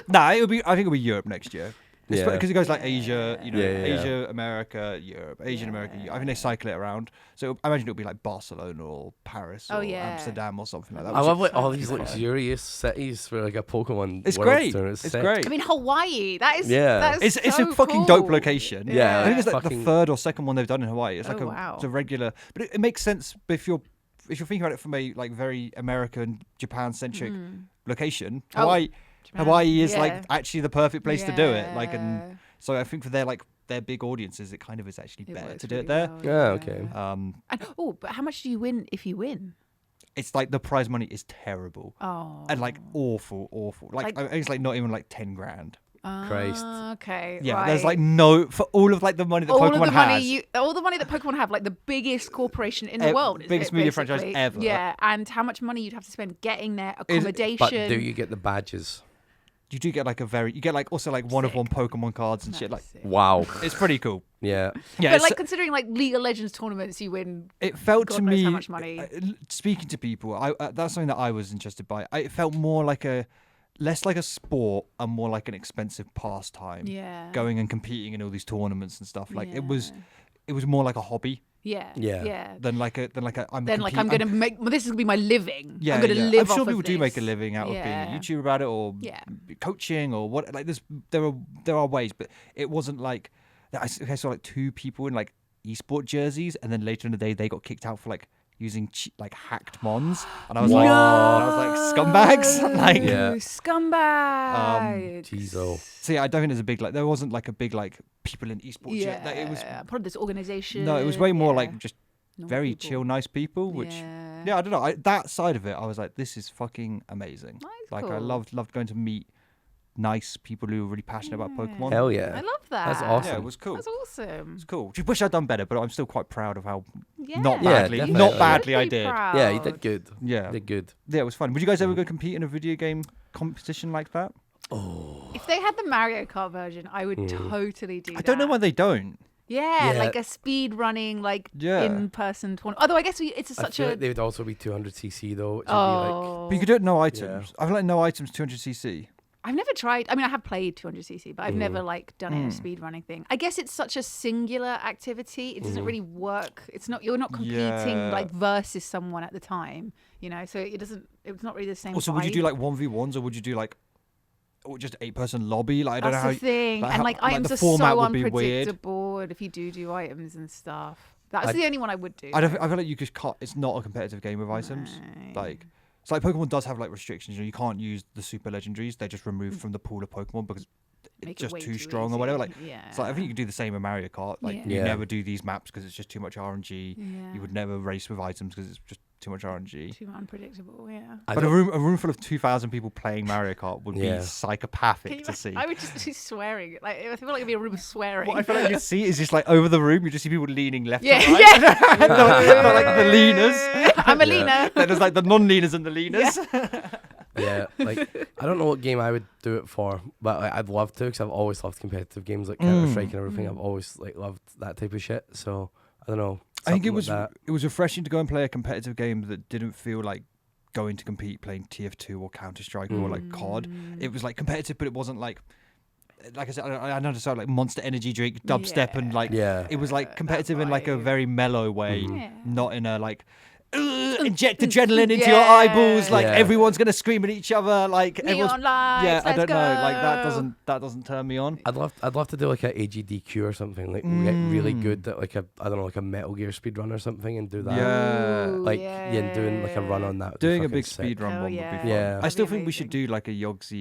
Nah, it'll be. I think it'll be Europe next year. Yeah. Because it goes like Asia, Yeah, yeah. Asia, America, Europe, Asian America. I think they cycle it around. So I imagine it'll be like Barcelona or Paris or Amsterdam or something like that. I which love is- like all these luxurious cities for like a Pokemon. It's World great. Tour. It's sick. great. I mean, Hawaii. That is. Yeah. That is It's so a fucking cool. dope location. Yeah. I think it's like Fucking- the third or second one they've done in Hawaii. It's like Oh, wow. it's a regular, but it makes sense if you're thinking about it from a like very American Japan centric location. Oh, Hawaii, Japan. Hawaii is Yeah. like actually the perfect place to do it. Like, Yeah. and so I think for their big audiences, it kind of is actually It better works to do really it there. well, Yeah, okay. And, but how much do you win if you win? It's like the prize money is terrible Oh. and like awful. Like, Like- I think it's like not even like $10,000. Christ. Okay. Yeah, right. there's like no for all of like the money that all Pokemon of the has. money all the money that Pokemon have, like the biggest corporation in the world, biggest media franchise basically. ever. Yeah, and how much money you'd have to spend getting there, accommodation. But do you get the badges? You do get like you get like also like one of one Sick. Pokemon cards and shit. Like Sick. Wow. it's pretty cool. Yeah. Yeah, But it's- like considering like League of Legends tournaments, you win. it felt God to knows me. how much money. Speaking to people, that's something that I was interested by. It felt more like less like a sport and more like an expensive pastime. Yeah. Going and competing in all these tournaments and stuff. Like it was Yeah. more like a hobby Yeah. Yeah. Yeah. than like a I'm Then like I'm gonna make this is gonna be my living. Yeah, I'm gonna yeah. live I'm sure off people of do make a this. living out of being a Yeah. YouTuber about it or Yeah. coaching or what. Like there are ways, but it wasn't like I saw like 2 people in like esport jerseys, and then later in the day they got kicked out for like using like hacked mons, and I was like, scumbags, like Yeah. Scumbag. Jeez, So yeah, I don't think there's a big like there wasn't like a big like people in esports. Yeah. Like, it was part of this organization. no, it was way more Yeah. like just Normal very people. chill, nice people. Which Yeah. I don't know. That side of it, I was like, this is fucking amazing. That's Like I cool. loved going to meet nice people who were really passionate about Pokemon. Hell yeah. I love that. That's awesome. Yeah, it was cool. That's awesome. It's cool. Just wish I'd done better, but I'm still quite proud of how Yeah. not Yeah, badly, definitely. not You badly should I be did. proud. Yeah, you did good. Yeah, You did good. yeah, it was fun. Would you guys ever go compete in a video game competition like that? If they had the Mario Kart version, I would totally do that. I don't know why they don't. Yeah, Yeah. like a speed running, like Yeah. in-person tournament. Although I guess it's I such feel a like they would also be 200cc though, which would oh. But you could do it no items. I feel like no items 200cc. I've never tried. I mean, I have played 200cc, but I've never like done it in a speed running thing. I guess it's such a singular activity. It doesn't really work. It's not. You're not competing Yeah. like versus someone at the time. So it doesn't. It's not really the same. Also, would you do vibe. like 1v1s or would you do like just 8-person lobby? Like I don't That's know the how. thing, like, and how- like like, items the are so format would be weird. unpredictable. And if you do items and stuff, that's I- the only one I would do. I feel like you just can't. It's not a competitive game with items. Right. Like it's like Pokemon does have like restrictions. You can't use the super legendaries. They're just removed from the pool of Pokemon because Make it's it just way too too strong or whatever. Like yeah. it's like I think you could do the same in Mario Kart. Like Yeah. you Yeah. never do these maps because it's just too much RNG. Yeah. You would never race with items because it's just too much RNG. Too unpredictable. Yeah. I But don't- a room full of 2,000 people playing Mario Kart would Yeah. be psychopathic Can you to see. I would just be swearing. Like I feel like it'd be a room of swearing. What I feel like you see is just like over the room, you just see people leaning left yeah, and right. yeah. Not like the leaners. I'm a Yeah. leaner. Then there's like the non-leaners and the leaners. Yeah, like I don't know what game I would do it for, but like, I'd love to because I've always loved competitive games like Counter Strike and everything. I've always like loved that type of shit. So I don't know. I think it something was like it was refreshing to go and play a competitive game that didn't feel like going to compete playing TF2 or Counter Strike or like COD. It was like competitive, but it wasn't like I said, I understand like Monster Energy drink, dubstep, and like Yeah. it was like competitive in like a vibe. very mellow way, Yeah. not in a like. Inject adrenaline into your Yeah. eyeballs, like Yeah. everyone's gonna scream at each other, like everyone's. Neon lights. Yeah, I let's don't know, like go. that doesn't turn me on. I'd love to do like a AGDQ or something, like get really good at like I don't know, like a Metal Gear speed run or something and do that. Yeah. Ooh, Like and doing like a run on that. would be Doing a fucking big sick. speed run Hell one would be yeah. fun. Yeah. I still That'd be think we should do like a Yogs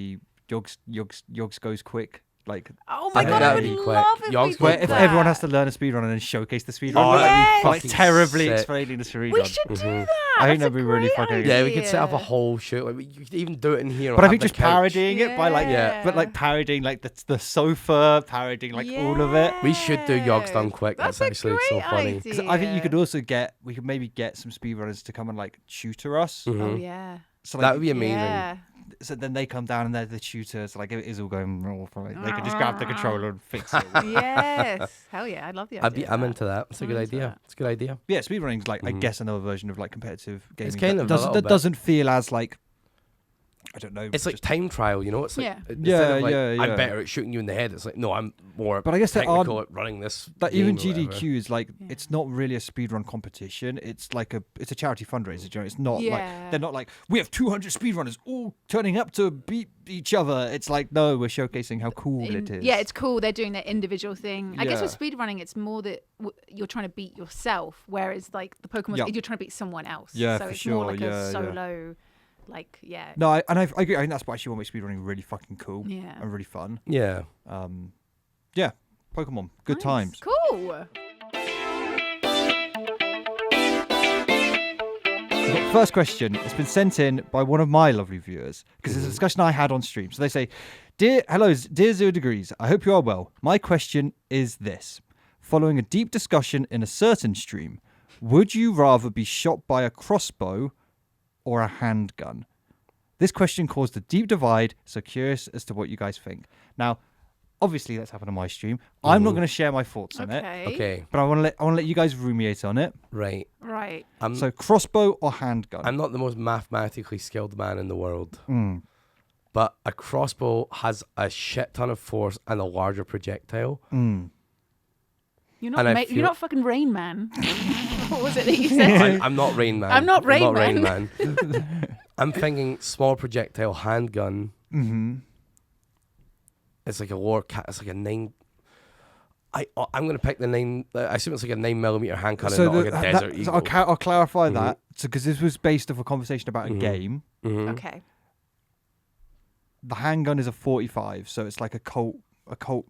goes quick, like Oh I my think god, I that'd would be quick. love if Yogs we go where did if that. everyone has to learn a speed run and then showcase the speed Oh, run, that'd be like fucking terribly sick. explaining the speed We run. should do Mhm. that. I think That's that'd a be really great fucking- Yeah, we could set up a idea. whole show. Like you could even do it in here. But I have think the just couch. parodying it by like, Yeah. but like parodying like the sofa, parodying like all of it. We should do Yogs Done Quick. That's a actually so great funny. idea. 'Cause I think you could also we could maybe get some speedrunners to come and like tutor us. Oh Mhm. yeah. So That like, would be amazing. Yeah. so then they come down and they're the tutors. Like it is all going wrong for me. They could just grab the controller and fix it. Yes. Hell yeah. I love the idea. I'm of into that. It's a good I'm into idea. that. It's a good idea. Yeah, speedrunning's like I guess another version of like competitive gaming. kind that of a doesn't little that bit. doesn't feel as like I don't know. It's like just- time trial, you know? It's like Yeah. instead of like, Yeah, yeah. I'm better at shooting you in the head. It's like no, I'm more But I guess there technical are at running this. like game even or whatever. GDQ is like Yeah. it's not really a speedrun competition. It's like it's a charity fundraiser. You know? It's not Yeah. like they're not like we have 200 speedrunners all turning up to beat each other. It's like no, we're showcasing how cool it is. Yeah, it's cool. They're doing their individual thing. I guess with Yeah. speedrunning, it's more that you're trying to beat yourself, whereas like the Pokemon, Yeah. you're trying to beat someone else. Yeah, so for it's more sure. like Yeah, a yeah. solo, like yeah. No, I agree. I think that's what actually what makes speedrunning really fucking cool Yeah. and really fun. Yeah. Yeah, Pokemon, good Nice. times. Cool. First question, it's been sent in by one of my lovely viewers because it's a discussion I had on stream. So they say, Dear 0 Degrees. I hope you are well. My question is this. Following a deep discussion in a certain stream, would you rather be shot by a crossbow or a handgun? This question caused a deep divide, so curious as to what you guys think. Now, obviously that's happened on my stream. I'm not going to share my thoughts on it. Okay. But I want to let you guys ruminate on it. Right. So crossbow or handgun? I'm not the most mathematically skilled man in the world. But a crossbow has a shit ton of force and a larger projectile. You're not fucking Rain Man. What was it that you said? I'm not Rain Man. I'm not Rain Man. I'm thinking small projectile handgun. It's like it's like a 9. I'm gonna pick the 9. I assume it's like a 9mm hand cannon, not like a Desert Eagle. I'll clarify that because this was based off a conversation about a game. Okay. The handgun is a 45, so it's like a Colt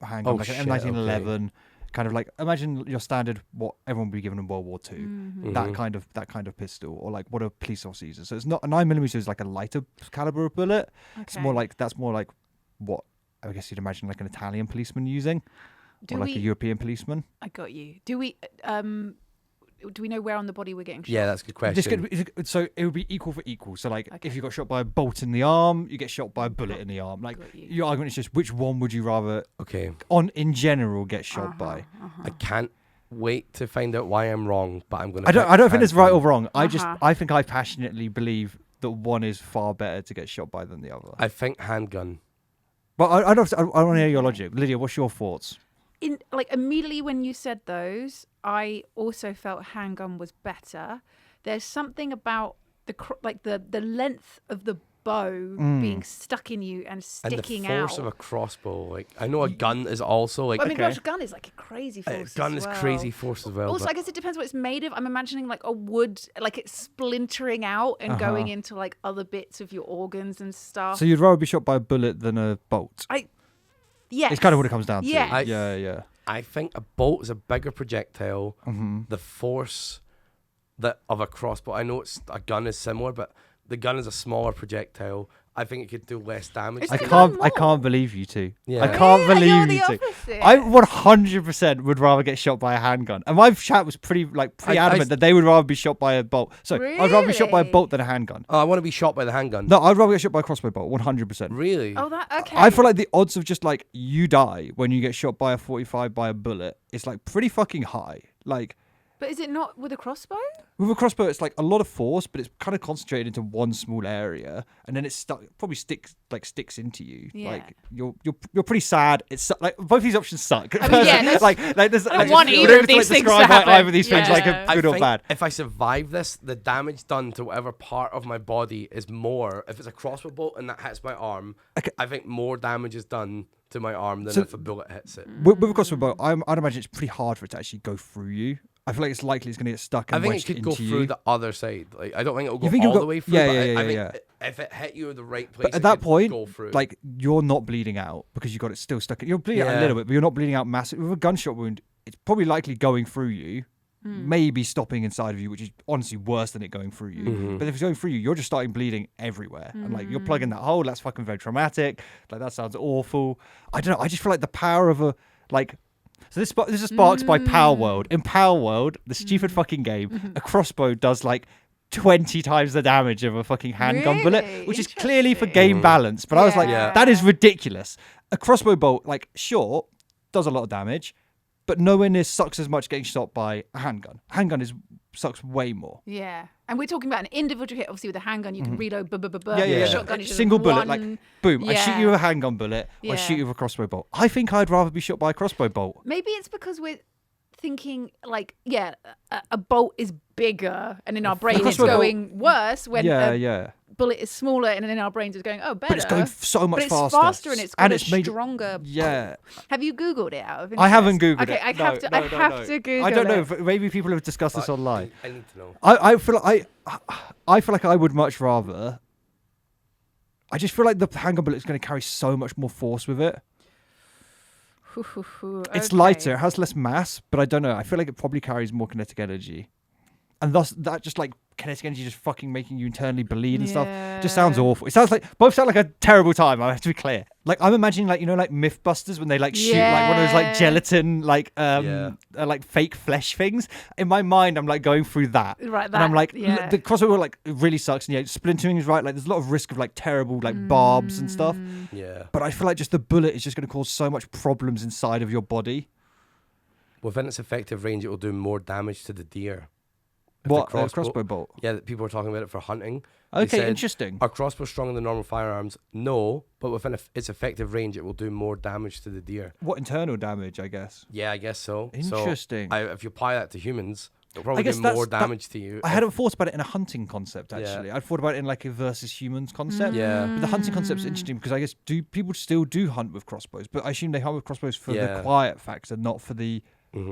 handgun, like an M1911. Okay. Kind of like, imagine your standard what everyone would be given in World War II. That kind of pistol, or like what a police officer uses. So it's not a 9mm is like a lighter caliber of bullet. Okay. It's more like what I guess you'd imagine like an Italian policeman using, or like a European policeman. I got you. Do we know where on the body we're getting shot? Yeah, that's a good question. So it would be equal for equal. So like, if you got shot by a bolt in the arm, you get shot by a bullet in the arm. Like your argument is just which one would you rather? Okay. In general, get shot by. I can't wait to find out why I'm wrong, but I'm gonna. I don't think it's right or wrong. I think I passionately believe that one is far better to get shot by than the other. I think handgun. But I want to hear your logic, Lydia. What's your thoughts? Immediately when you said those, I also felt handgun was better. There's something about the length of the bow being stuck in you and sticking out. And the force of a crossbow. Like, I know a gun is also like. A gun is like a crazy force. A gun is crazy force as well. Also, I guess it depends what it's made of. I'm imagining like a wood, like it's splintering out and going into like other bits of your organs and stuff. So you'd rather be shot by a bullet than a bolt? Yes. It's kind of what it comes down to. Yeah. I think a bolt is a bigger projectile. The force of a crossbow. I know a gun is similar, but the gun is a smaller projectile. I think it could do less damage. I can't believe you two. Yeah. I can't believe you two. Opposite. I 100% would rather get shot by a handgun. And my chat was pretty adamant that they would rather be shot by a bolt. So I'd rather be shot by a bolt than a handgun. Oh, I want to be shot by the handgun. No, I'd rather get shot by a crossbow bolt. 100%. Really? Oh, okay. I feel like the odds of just like you die when you get shot by a 45 by a bullet is like pretty fucking high. Like. But is it not with a crossbow? With a crossbow, it's like a lot of force, but it's kind of concentrated into one small area, and then it's probably sticks into you. Yeah. Like you're pretty sad. It's like both these options suck. I mean, yeah, like there's. I don't want either of these things to happen. Either of these things like a good or bad. If I survive this, the damage done to whatever part of my body is more. If it's a crossbow bolt and that hits my arm, I think more damage is done to my arm than if a bullet hits it. With a crossbow bolt, I'd imagine it's pretty hard for it to actually go through you. I feel like it's likely it's going to get stuck and wedged into you. I think it could go through the other side. Like, I don't think it'll go all the way through. I think if it hit you in the right place, but at that point, go through. Like you're not bleeding out because you got it still stuck. You're bleeding out a little bit, but you're not bleeding out massive. With a gunshot wound, it's probably likely going through you, maybe stopping inside of you, which is honestly worse than it going through you. But if it's going through you, you're just starting bleeding everywhere, and like you're plugging that hole. That's fucking very traumatic. Like that sounds awful. I don't know. I just feel like the power of a like. So this is sparked by Power World. In Power World, the stupid fucking game, a crossbow does like 20 times the damage of a fucking handgun bullet, which is clearly for game balance. But I was like, that is ridiculous. A crossbow bolt, like, sure, does a lot of damage, but nowhere near sucks as much getting shot by a handgun. Handgun sucks way more. Yeah. And we're talking about an individual hit. Obviously, with a handgun, you can reload. Shotgun, single bullet, like, boom. I shoot you with a handgun bullet, or I shoot you with a crossbow bolt. I think I'd rather be shot by a crossbow bolt. Maybe it's because we're thinking, like, a bolt is bigger, and in our brain it's going worse when a bullet is smaller, and in our brains it's going, oh, better. But it's going so much faster. It's faster, and it's got a stronger. Yeah. Have you Googled it out of interest? I haven't Googled it. Okay, I have to Google it. I don't know. Maybe people have discussed this online. I need to know. I feel like I would much rather. I just feel like the handgun bullet is going to carry so much more force with it. It's lighter, it has less mass, but I don't know. I feel like it probably carries more kinetic energy, and thus that just like kinetic energy just fucking making you internally bleed and stuff. Just Yeah. sounds awful. It sounds like both sound like a terrible time. I have to be clear. Like I'm imagining like like Mythbusters when they like shoot like one of those like gelatin like like fake flesh things. In my mind, I'm like going through that, Right, and I'm like yeah. the crossbow like it really sucks. And splintering is right. Like there's a lot of risk of like terrible like barbs and stuff. Yeah. But I feel like just the bullet is just going to cause so much problems inside of your body. Within its effective range, it will do more damage to the deer. If What the crossbow bolt? Yeah, that people are talking about it for hunting. They Okay, said, interesting. Are crossbows stronger than normal firearms? No, but within its effective range, it will do more damage to the deer. What internal damage? I guess. Yeah, I guess so. Interesting. So if you apply that to humans, it'll probably guess do that's- more that- damage to you. I hadn't thought about it in a hunting concept actually. Yeah. I'd thought about it in like a versus humans concept. Yeah. But the hunting concept's interesting because I guess people still do hunt with crossbows, but I assume they hunt with crossbows for the Yeah. quiet factor, not for the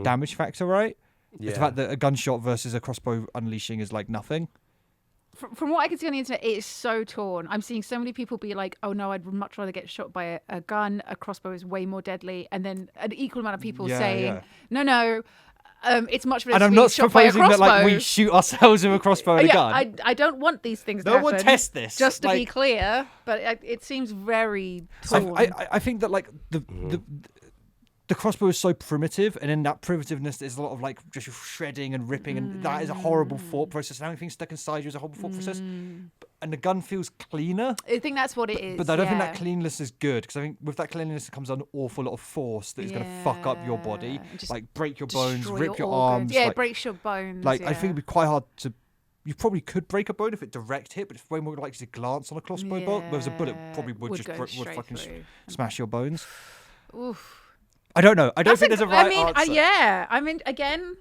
damage factor, right? Yeah. It's the fact that a gunshot versus a crossbow unleashing is like nothing. From what I can see on the internet, it is so torn. I'm seeing so many people be like, "Oh no, I'd much rather get shot by a gun. A crossbow is way more deadly." And then an equal amount of people saying, "No, it's much better And to I'm be not shot by a proposing crossbow." that like we shoot ourselves with a crossbow and a gun. I don't want these things to No happen. one test this. Just to be Like- clear, but it seems very torn. I think that like the crossbow is so primitive, and in that primitiveness, there's a lot of like just shredding and ripping, and that is a horrible thought process. And everything stuck inside you is a horrible thought process. And the gun feels cleaner, I think that's what it is. but I don't think that yeah. cleanliness is good because I think with that cleanliness comes an awful lot of force that is going to fuck up your body, Yeah, and just like break your bones, Destroy rip your organs. arms. Yeah, like, it breaks your bones. like yeah. I think it'd be quite hard to. You probably could break a bone if it direct hit, but it's way more likely to glance on a crossbow bolt. Whereas a bullet probably would just go would straight fucking through. smash your bones. Oof. I don't know. I don't think there's a right I mean, answer. yeah. I mean, again,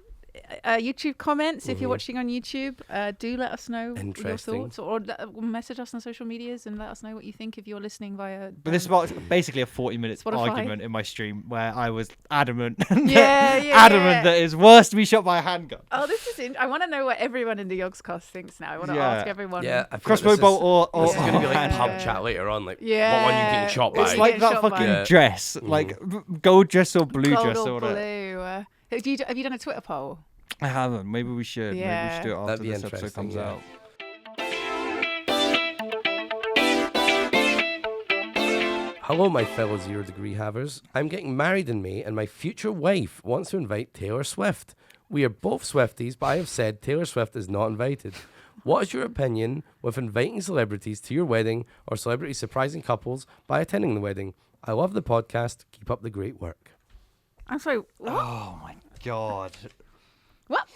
YouTube comments. If you're watching on YouTube, do let us know your Interesting. thoughts, or message us on social medias and let us know what you think if you're listening via. But this was basically a 40-minute Spotify. argument in my stream where I was adamant, Yeah. that it's worse to be shot by a handgun. Oh, this is. I want to know what everyone in the Yogscast thinks now. I want to ask everyone. Yeah, I feel Crossbow like bolt or this is going to be like handgun. pub chat later on. Like, Yeah. what one you getting shot by? It's Like- like get that shot by. fucking Yeah. dress, like gold dress or blue Gold dress or or whatever. blue. Have you done a Twitter poll? I haven't. Maybe we should. Maybe we Yeah. should do it after That'd be this episode interesting, comes yeah. out. Hello, my fellow zero-degree havers. I'm getting married in May, and my future wife wants to invite Taylor Swift. We are both Swifties, but I have said Taylor Swift is not invited. What is your opinion with inviting celebrities to your wedding or celebrities surprising couples by attending the wedding? I love the podcast. Keep up the great work. I'm sorry. What? Oh my god. What?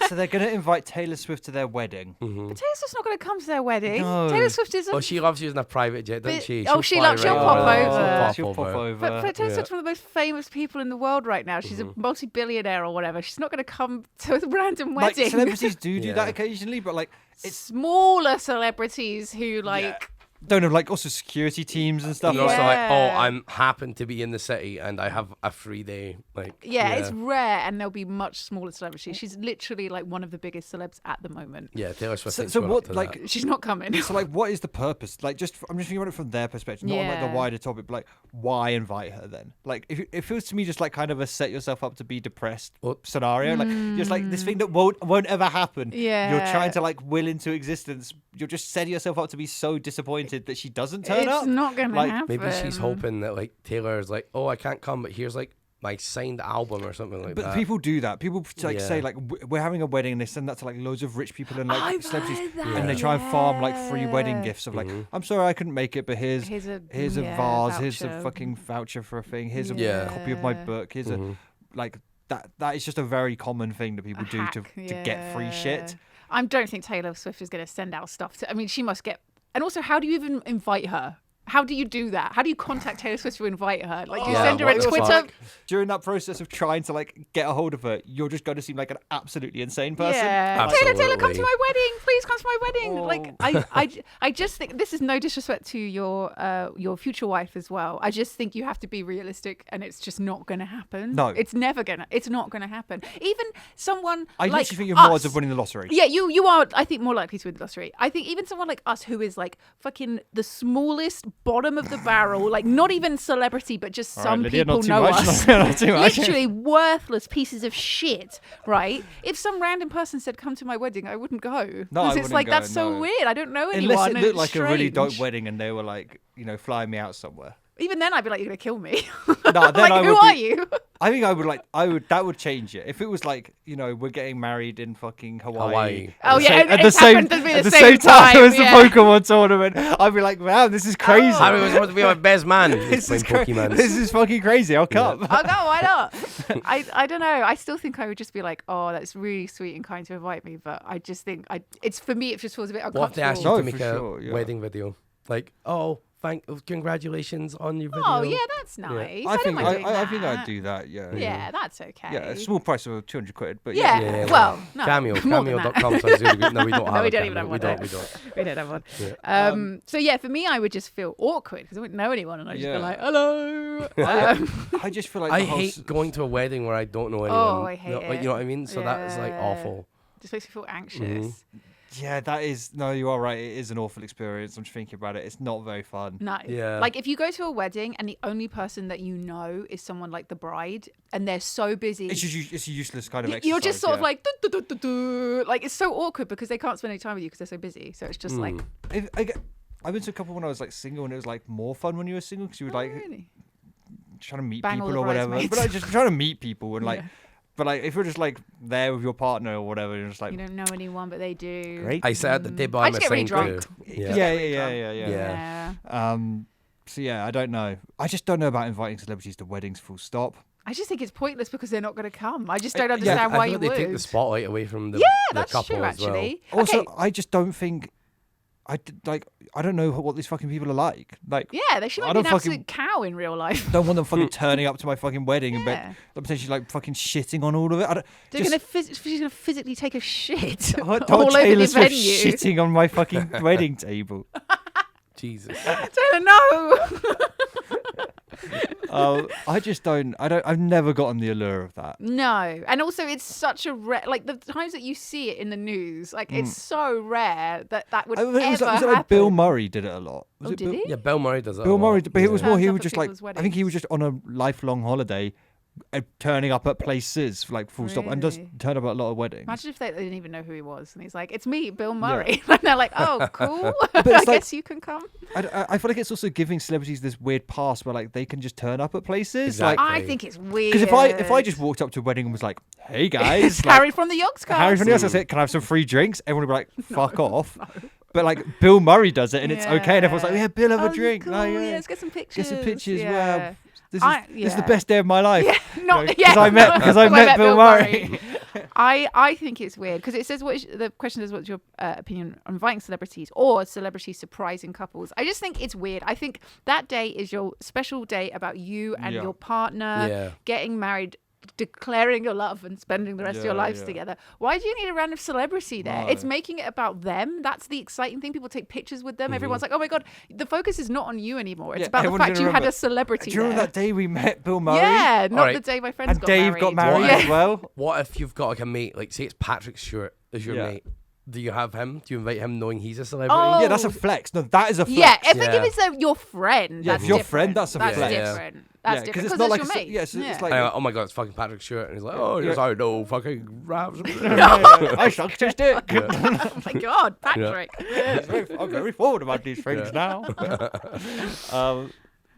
So they're going to invite Taylor Swift to their wedding. But Taylor Swift's not going to come to their wedding. No. Taylor Swift is. Well, she loves using a private jet, doesn't But- she? oh, she fly loves- she'll right pop over. over. She'll pop over. But Taylor yeah. Swift's one of the most famous people in the world right now. She's a multi-billionaire or whatever. She's not going to come to a random Like wedding. celebrities do Yeah. that occasionally, but like it's Smaller celebrities who like. don't know, like also security teams and stuff. And also like, oh, Yeah. I'm happen to be in the city and I have a free day. Like, Yeah, it's rare, and there'll be much smaller celebrities. She's literally like one of the biggest celebs at the moment. yeah. Taylor Swift. So, thinks so we're up what to like that. She's not coming. so like what is the purpose? Like I'm just thinking about it from their perspective, not on like the Yeah. wider topic, but like why invite her then? Like if it feels to me just like kind of a set yourself up to be depressed Well- scenario. Like just like this thing that won't ever happen. Yeah. You're trying to like will into existence. You're just setting yourself up to be so disappointed that she doesn't turn It's up. not going to Like, happen. Maybe she's hoping that like Taylor's like, oh, I can't come, but here's like my signed album or something like But that. people do that. People like Yeah. say like we're having a wedding and they send that to like loads of rich people and like I've celebrities, heard that, and they try and farm like free wedding yeah. gifts of like I'm sorry I couldn't make it, but here's Here's a vase, here's a voucher. fucking voucher for a thing, here's a Yeah. copy of my book, here's a like that is just a very common thing that people do to get free shit. I don't think Taylor Swift is going to send out stuff to. I mean, she must get. And also, how do you even invite her? How do you do that? How do you contact Taylor Swift to invite her? Like, you Yeah, send her what a the Twitter. fuck? During that process of trying to like get a hold of her, you're just going to seem like an absolutely insane person. Yeah. Like, Taylor, come to Absolutely. my wedding. Please come to my wedding. Like, I just think this is no disrespect to your future wife as well. I just think you have to be realistic, and it's just not going to happen. No. It's not going to happen. Even someone I like literally think you're us, more odds of winning the lottery. Yeah, you are, I think, more likely to win the lottery. I think even someone like us who is like fucking the smallest bottom of the barrel, like not even celebrity, but just some Lydia, people not too know much, us. not too much. Literally worthless pieces of shit, right? If some random person said, come to my wedding, I wouldn't go. No, I Because it's wouldn't like, go, that's so no. weird. I don't know anyone. Unless it and looked it's like a really dope strange. wedding and they were like, flying me out somewhere. Even then, I'd be like, you're going to kill me. No, then like, I who would are be- you? I think that would change it. If it was like, we're getting married in fucking Hawaii. Oh, at the yeah, same- it at the same happened to be at the the same time time, as the yeah. Pokemon tournament. I'd be like, wow, this is crazy. Harry was supposed to be my best man. This He's is playing cra- Pokemon. This is fucking crazy. I'll come. I'll go, why not? I don't know. I still think I would just be like, oh, that's really sweet and kind to invite me. But I just think it's for me, it just feels a bit What if they asked uncomfortable. you No, to make for a sure, yeah. wedding video? Like, congratulations on your video. Oh, yeah, that's nice. I don't think mind doing I think that. I'd do that. Yeah. Yeah, that's okay. Yeah, a small price of 200 quid, but Yeah. Yeah. Well, no. Cameo, more than that. cameo.com sounds really good. No, we don't have No, we a don't even Cameo. have one. We don't. We don't have one. Yeah. So yeah, for me, I would just feel awkward because I wouldn't know anyone, and I'd just Yeah. be like, "Hello." I just feel like I the whole hate going to a wedding where I don't know anyone. Oh, I hate Like, you know what I mean? So that's like Yeah. awful. Just makes me feel anxious. Mm-hmm. Yeah, that is. No, you are right. It is an awful experience. I'm just thinking about it. It's not very fun. No. Yeah. Like if you go to a wedding and the only person that you know is someone like the bride, and they're so busy. It's a useless kind of exercise. You're just sort of yeah. like, like it's so awkward because they can't spend any time with you because they're so busy. So it's just like, I've been to a couple when I was like single, and it was like more fun when you were single because you were like really? trying to meet Bang all people the or whatever. bridesmaids. But like just trying to meet people and like, Yeah. but like if you're just like there with your partner or whatever, you're just like, You don't know anyone, but they do. great. I sat at the table. I I'm just get really assigned to. drunk. Yeah. Yeah. Yeah. Yeah. So yeah, I don't know. I just don't know about inviting celebrities to weddings. Full stop. I just think it's pointless because they're not going to come. I just don't Yeah, understand I why feel you like they would. take the spotlight away from the, Yeah, the that's couple true. as well. Actually, Also, okay. I just don't think. I don't know what these fucking people are like. Like, Yeah, they should I be an don't absolute cow in real life. don't want them fucking turning up to my fucking wedding and Yeah. potentially like fucking shitting on all of it. I don't, They're just, she's going to physically take a shit I don't all want over the Taylor Swift venue. shitting on my fucking wedding table. Jesus. Taylor, no. I just don't. I've never gotten the allure of that. No, and also it's such a rare. Like the times that you see it in the news, like it's so rare that would I think ever was it happen. like Bill Murray did it a lot? Was Oh, it did Bill? he? Yeah, Bill Murray does that. Bill a lot. Murray, but it was Yeah. more. He Turns was up just at like. people's I think he was weddings. just on a lifelong holiday, turning up at places like full stop, and does Really? turn up at a lot of weddings. Imagine if they didn't even know who he was, and he's like, "It's me, Bill Murray," and they're like, "Oh, cool. I it's like- guess you can come." I feel like it's also giving celebrities this weird pass where like they can just turn up at places. Exactly. Like, I think it's weird. because if I just walked up to a wedding and was like, "Hey guys," it's like, Harry from the Yogscast. Harry from the Yogscast, I said, "Can I have some free drinks?" Everyone would be like, "Fuck off." But like Bill Murray does it, and it's okay, and everyone's like, "Yeah, Bill, have a drink." Cool. Like, Yeah, let's get some pictures. Get some pictures. Yeah. Wow, this is the yeah. best day of my life. Yeah, not Because I met Bill Murray. I think it's weird because it says the question is what's your opinion on inviting celebrities or celebrities surprising couples. I just think it's weird. I think that day is your special day about you and Yeah. your partner Yeah. getting married, declaring your love and spending the rest of your Yeah, lives yeah. together. Why do you need a random celebrity there? No. It's making it about them. That's the exciting thing. People take pictures with them. Everyone's like, oh my God, the focus is not on you anymore. It's Yeah, about the everyone's fact gonna you had remember- a celebrity Do you remember there. that day we met Bill Murray? Yeah, not Alright. the day my friends And got Dave married. got married Yeah. as well. What if you've got like a mate, like say it's Patrick Stewart as your Yeah. mate? Do you have him? Do you invite him knowing he's a celebrity? Oh. Yeah, that's a flex. No, that is a flex. Yeah, if Yeah. it's your friend, Yeah, that's if your different. friend, that's a That's flex. Yeah. different. That's Yeah, 'cause different it's because not it's like your a mate. yeah, it's Yeah. like And I'm like, oh my God, it's fucking Patrick Stewart. And he's like, oh, yes, Yeah. I know, fucking Ravs. I sucked his dick. Oh my God, Patrick. I'm very forward about these things now.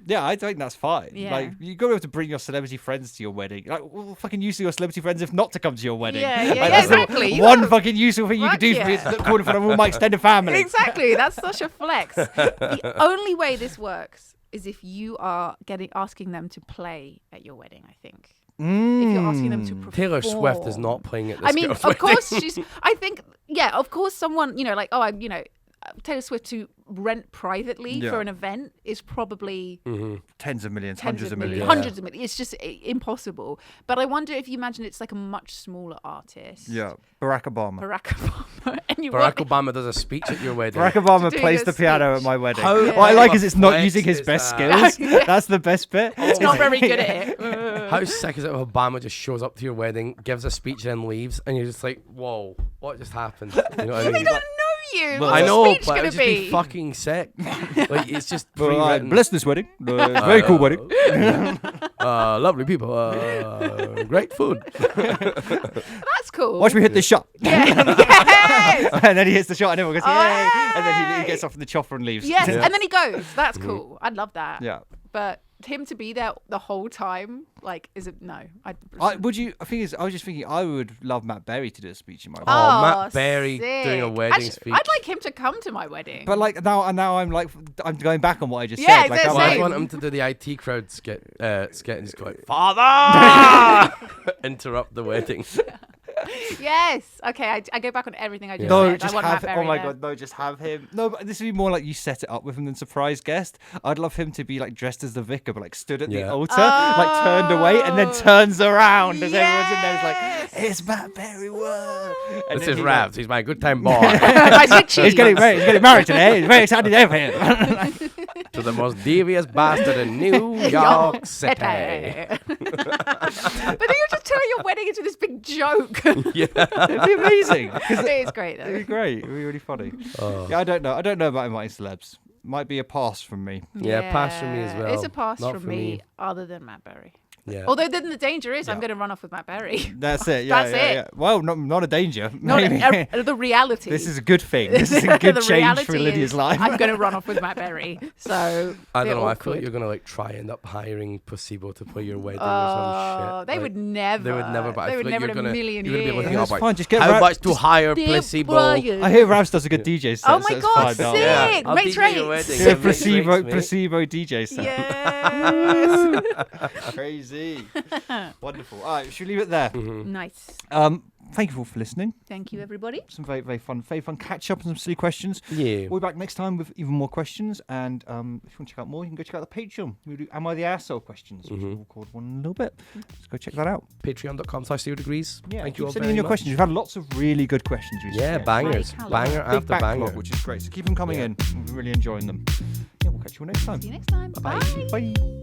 Yeah, I think that's fine. Yeah. Like, you got to be able to bring your celebrity friends to your wedding. Like, well, fucking use your celebrity friends if not to come to your wedding. Yeah, yeah, Like, yeah, that's the exactly. You one gotta- fucking useful thing you Fuck could do for me yeah. is look cool in front of all my extended family. Exactly. That's such a flex. The only way this works is if you are asking them to play at your wedding, I think. If you're asking them to perform. Taylor Swift is not playing at this I mean, girl's of course wedding. I think, yeah, of course someone, like, oh, Taylor Swift to rent privately for an event is probably tens of millions, hundreds hundreds of of millions. hundreds of millions. It's just impossible. But I wonder if you imagine it's like a much smaller artist. Yeah, Barack Obama. Barack Obama. And you Barack Obama does a speech at your wedding. Barack Obama doing plays a the piano speech. at my wedding. How What I like is it's not flex using his is best that? skills. That's the best bit. It's not very good at it. How sick is it if Obama just shows up to your wedding, gives a speech, and then leaves, and you're just like, whoa, what just happened? You know what I They mean? don't know you. Well, What's I the know, speech but gonna it'd just be fucking sick. Like, it's just pre-written. Bless this wedding. Very cool wedding. Lovely people. Great food. That's cool. Watch me hit this shot. Yes. And then he hits the shot and everyone goes, yay. And then he Yay. gets off in the chopper and leaves. Yes, and then he goes. That's cool. I'd love that. Yeah. But him to be there the whole time, like, is it no? Would you? I think I was just thinking I would love Matt Berry to do a speech in my wedding. Oh, Matt Berry doing a sick. wedding Actually, speech. I'd like him to come to my wedding. But like now I'm like I'm going back on what I just Yeah, said. Like, exactly. Well, I Same. want him to do the IT crowd skit and just go like, Father! Interrupt the wedding. Yes. Okay, I go back on everything I just No, said. just I want have Matt him. Berry Oh my there. god, no, just have him. No, but this would be more like you set it up with him than surprise guest. I'd love him to be like dressed as the vicar, but like stood at the Yeah. altar, like turned away, and then turns around as everyone's in there. It's Yes. like, it's Matt Berry. Whoa. And This then is he Ravs. goes- He's my good time boy. My sweet He's getting cheese. married. He's getting married today. He's very excited to have him. To the most devious bastard in New York City. But then you're just turning your wedding into this big joke. It'd be amazing. It is great It'd be though. great. It'd be really funny. Oh. Yeah, I don't know. I don't know about inviting celebs. Might be a pass from me. Yeah, pass from me as well. It's a pass Not from for me, me. other than Matt Berry. Yeah. Although then the danger is I'm Yeah. going to run off with Matt Berry. That's it. Yeah, That's yeah, it. yeah. Well, not a danger. Not Maybe. the reality. This is a good thing. This is a good The change reality for Lydia's is life. I'm going to run off with Matt Berry. So I don't they're know. I feel like awkward. you're gonna like try end up hiring Placebo to play your wedding or Oh, some shit. they Like, would never. They would never. But They I would feel like never you're in gonna a million you're gonna be years. looking That's up fine. like Just get how Ra- much to just- hire Dear Placebo. Brian. I hear Ravs does a good DJ set. Oh so my it's God, fine. sick. Yeah, I'll Mates DJ your rates. wedding. Do a Yeah, mates rates, mate. placebo DJ set. Yes. Crazy. Wonderful. All right, should we leave it there? Nice. Thank you all for listening. Thank you, everybody. Some very fun catch up and some silly questions. Yeah. We'll be back next time with even more questions. And if you want to check out more, you can go check out the Patreon. We do Am I the Arsehole questions, which we'll record one in a little bit. Let's go check that out. Patreon.com/0degrees. Yeah, Thank keep you all sending very in your much. questions. We've had lots of really good questions recently. Yeah, bangers. Great Banger colour. Big after backlog, banger. which is great. So keep them coming Yeah. in. We're really enjoying them. Yeah, we'll catch you all next time. See you next time. Bye-bye. Bye. Bye.